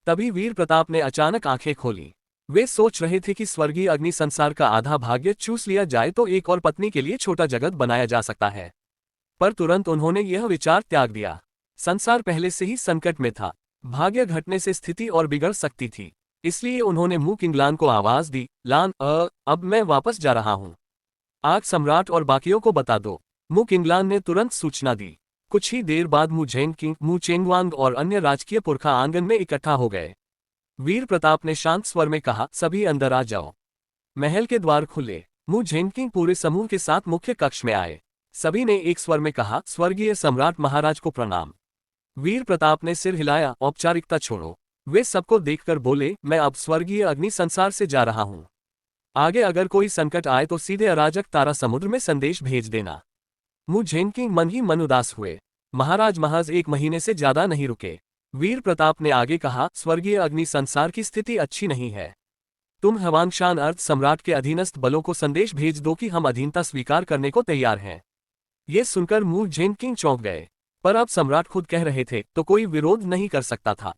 तभी वीर प्रताप ने अचानक आंखें खोली। वे सोच रहे थे कि स्वर्गीय अग्नि संसार का आधा भाग्य चूस लिया जाए तो एक और पत्नी के लिए छोटा जगत बनाया जा सकता है। पर तुरंत उन्होंने यह विचार त्याग दिया। संसार पहले से ही संकट में था। भाग्य घटने से स्थिति और बिगड़ सकती थी। इसलिए उन्होंने मू किंगलान को आवाज दी, लान, अब मैं वापस जा रहा हूं। आग सम्राट और बाकियों को बता दो। मू किंगलान ने तुरंत सूचना दी। कुछ ही देर बाद मू झेनकिंग, मू चेंगवांग और अन्य राजकीय पुरखा आंगन में इकट्ठा हो गए। वीर प्रताप ने शांत स्वर में कहा, सभी अंदर आ जाओ। महल के द्वार खुले। मू झेनकिंग पूरे समूह के साथ मुख्य कक्ष में आए। सभी ने एक स्वर में कहा, स्वर्गीय सम्राट महाराज को प्रणाम। वीर प्रताप ने सिर हिलाया, औपचारिकता छोड़ो। वे सबको देखकर बोले, मैं अब स्वर्गीय अग्नि संसार से जा रहा हूं। आगे अगर कोई संकट आए तो सीधे अराजक तारा समुद्र में संदेश भेज देना। मू झेनकिंग मन ही मन उदास हुए। महाराज महज 1 महीने से ज्यादा नहीं रुके। वीर प्रताप ने आगे कहा, स्वर्गीय अग्नि संसार की स्थिति अच्छी नहीं है। तुम हवानशान अर्ध सम्राट के अधीनस्थ बलों को संदेश भेज दो कि हम अधीनता स्वीकार करने को तैयार हैं। ये सुनकर मू झेनकिंग चौंक गए। पर अब सम्राट खुद कह रहे थे तो कोई विरोध नहीं कर सकता था।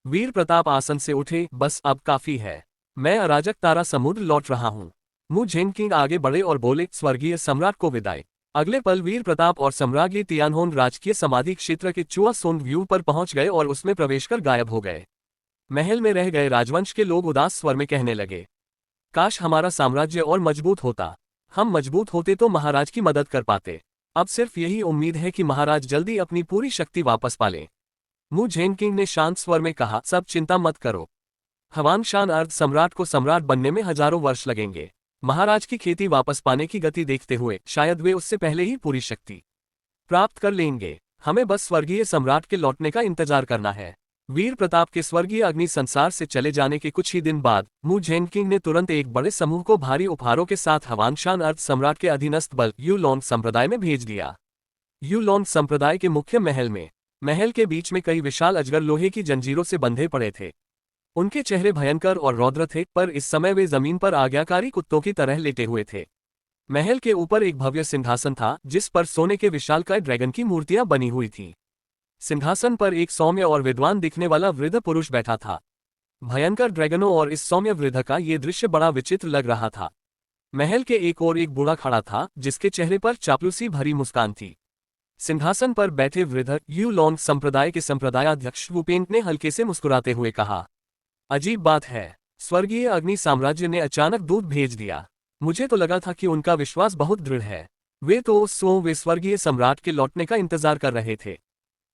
वीर प्रताप आसन से उठे, बस अब काफी है। मैं अराजक तारा समुद्र लौट रहा हूँ। मू झेनकिंग आगे बढ़े और बोले, स्वर्गीय सम्राट को विदाई। अगले पल वीर प्रताप और सम्राज्ञी तियानहोन राजकीय समाधि क्षेत्र के चुआसोंग व्यू पर पहुंच गए और उसमें प्रवेश कर गायब हो गए। महल में रह गए राजवंश के लोग उदास स्वर में कहने लगे, काश हमारा साम्राज्य और मजबूत होता। हम मजबूत होते तो महाराज की मदद कर पाते। अब सिर्फ यही उम्मीद है कि महाराज जल्दी अपनी पूरी शक्ति वापस पालें। मू झेनकिंग ने शांत स्वर में कहा, सब चिंता मत करो। हवानशान अर्ध सम्राट को सम्राट बनने में हजारों वर्ष लगेंगे। महाराज की खेती वापस पाने की गति देखते हुए शायद वे उससे पहले ही पूरी शक्ति प्राप्त कर लेंगे। हमें बस स्वर्गीय सम्राट के लौटने का इंतजार करना है। वीर प्रताप के स्वर्गीय अग्नि संसार से चले जाने के कुछ ही दिन बाद मू झेनकिंग ने तुरंत एक बड़े समूह को भारी उपहारों के साथ हवानशान अर्ध सम्राट के अधीनस्थ बल यूलोंग संप्रदाय में भेज दिया। यूलोंग संप्रदाय के मुख्य महल के बीच में कई विशाल अजगर लोहे की जंजीरों से बंधे पड़े थे। उनके चेहरे भयंकर और रौद्र थे, पर इस समय वे जमीन पर आज्ञाकारी कुत्तों की तरह लेटे हुए थे। महल के ऊपर एक भव्य सिंहासन था जिस पर सोने के विशालकाय ड्रैगन की मूर्तियां बनी हुई थीं। सिंहासन पर एक सौम्य और विद्वान दिखने वाला वृद्ध पुरुष बैठा था। भयंकर ड्रैगनों और इस सौम्य वृद्ध का ये दृश्य बड़ा विचित्र लग रहा था। महल के एक ओर एक बूढ़ा खड़ा था जिसके चेहरे पर चापलूसी भरी मुस्कान थी। सिंहासन पर बैठे वृद्ध यूलोंग संप्रदाय के संप्रदायाध्यक्ष वुपेंग ने हल्के से मुस्कुराते हुए कहा, अजीब बात है, स्वर्गीय अग्नि साम्राज्य ने अचानक दूत भेज दिया। मुझे तो लगा था कि उनका विश्वास बहुत दृढ़ है। वे स्वर्गीय सम्राट के लौटने का इंतजार कर रहे थे।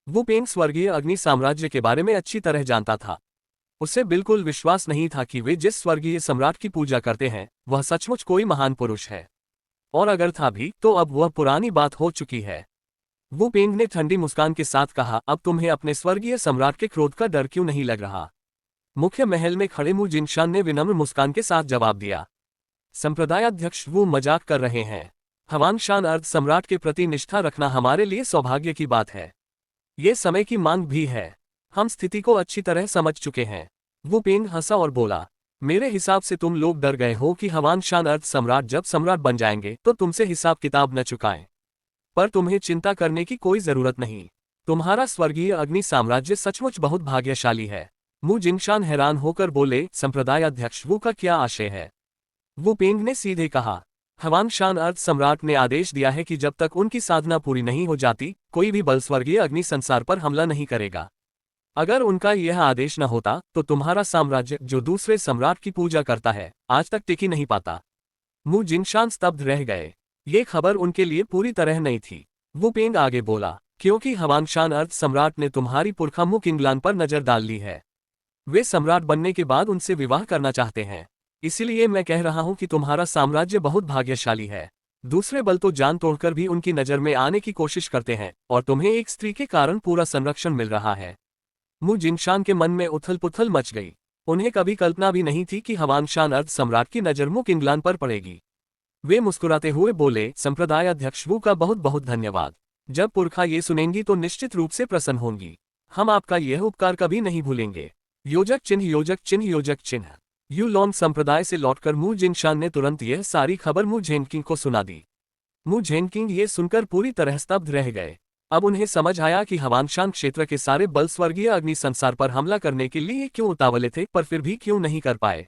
वुपेंग स्वर्गीय अग्नि साम्राज्य के बारे में अच्छी तरह जानता था। उसे बिल्कुल विश्वास नहीं था कि वे जिस स्वर्गीय सम्राट की पूजा करते हैं वह सचमुच कोई महान पुरुष है, और अगर था भी तो अब वह पुरानी बात हो चुकी है। वुपेंग ने ठंडी मुस्कान के साथ कहा, अब तुम्हें अपने स्वर्गीय सम्राट के क्रोध का डर क्यों नहीं लग रहा? मुख्य महल में खड़े मू जिनशान ने विनम्र मुस्कान के साथ जवाब दिया, संप्रदायाध्यक्ष, वो मजाक कर रहे हैं। हवानशान अर्ध सम्राट के प्रति निष्ठा रखना हमारे लिए सौभाग्य की बात है। ये समय की मांग भी है। हम स्थिति को अच्छी तरह समझ चुके हैं। वुपेंग हंसा और बोला, मेरे हिसाब से तुम लोग डर गए हो कि हवानशान अर्ध सम्राट जब सम्राट बन जाएंगे तो तुमसे हिसाब किताब न चुकाएं। पर तुम्हें चिंता करने की कोई जरूरत नहीं। तुम्हारा स्वर्गीय अग्नि साम्राज्य सचमुच बहुत भाग्यशाली है। मू जिनशान हैरान होकर बोले, संप्रदायाध्यक्ष, वो का क्या आशय है? वुपेंग ने सीधे कहा, हवानशान अर्ध सम्राट ने आदेश दिया है कि जब तक उनकी साधना पूरी नहीं हो जाती कोई भी बल स्वर्गीय अग्नि संसार पर हमला नहीं करेगा। अगर उनका यह आदेश न होता तो तुम्हारा साम्राज्य जो दूसरे सम्राट की पूजा करता है आज तक टिक ही नहीं पाता। मू जिनशान स्तब्ध रह गए। ये खबर उनके लिए पूरी तरह नई थी। वुपेंग आगे बोला, क्योंकि हवानशान अर्ध सम्राट ने तुम्हारी पुरखा मू किंगलान पर नजर डाल ली है। वे सम्राट बनने के बाद उनसे विवाह करना चाहते हैं। इसलिए मैं कह रहा हूं कि तुम्हारा साम्राज्य बहुत भाग्यशाली है। दूसरे बल तो जान तोड़कर भी उनकी नजर में आने की कोशिश करते हैं और तुम्हें एक स्त्री के कारण पूरा संरक्षण मिल रहा है। मू जिनशान के मन में उथल पुथल मच गई। उन्हें कभी कल्पना भी नहीं थी कि हवानशान अर्ध सम्राट की नजर मू किंगलान पर पड़ेगी। वे मुस्कुराते हुए बोले, संप्रदायाध्यक्ष, वू का बहुत बहुत धन्यवाद। जब पुरखा ये सुनेंगी तो निश्चित रूप से प्रसन्न होंगी। हम आपका यह उपकार कभी नहीं भूलेंगे। योजक चिन्ह, योजक चिन्ह, योजक चिन्ह। यूलोंग संप्रदाय से लौटकर मू जिनशान ने तुरंत यह सारी खबर मू झेनकिंग को सुना दी। मू झेनकिंग ये सुनकर पूरी तरह स्तब्ध रह गए। अब उन्हें समझ आया कि हवानशान क्षेत्र के सारे बल स्वर्गीय अग्नि संसार पर हमला करने के लिए क्यों उतावले थे, पर फिर भी क्यों नहीं कर पाए।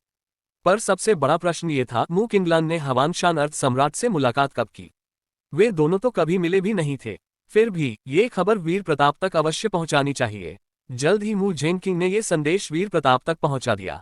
पर सबसे बड़ा प्रश्न ये था, मू किंगलान ने हवानशान अर्ध सम्राट से मुलाकात कब की? वे दोनों तो कभी मिले भी नहीं थे। फिर भी ये खबर वीर प्रताप तक अवश्य पहुंचानी चाहिए। जल्द ही मू झेनकिंग ने ये संदेश वीर प्रताप तक पहुंचा दिया।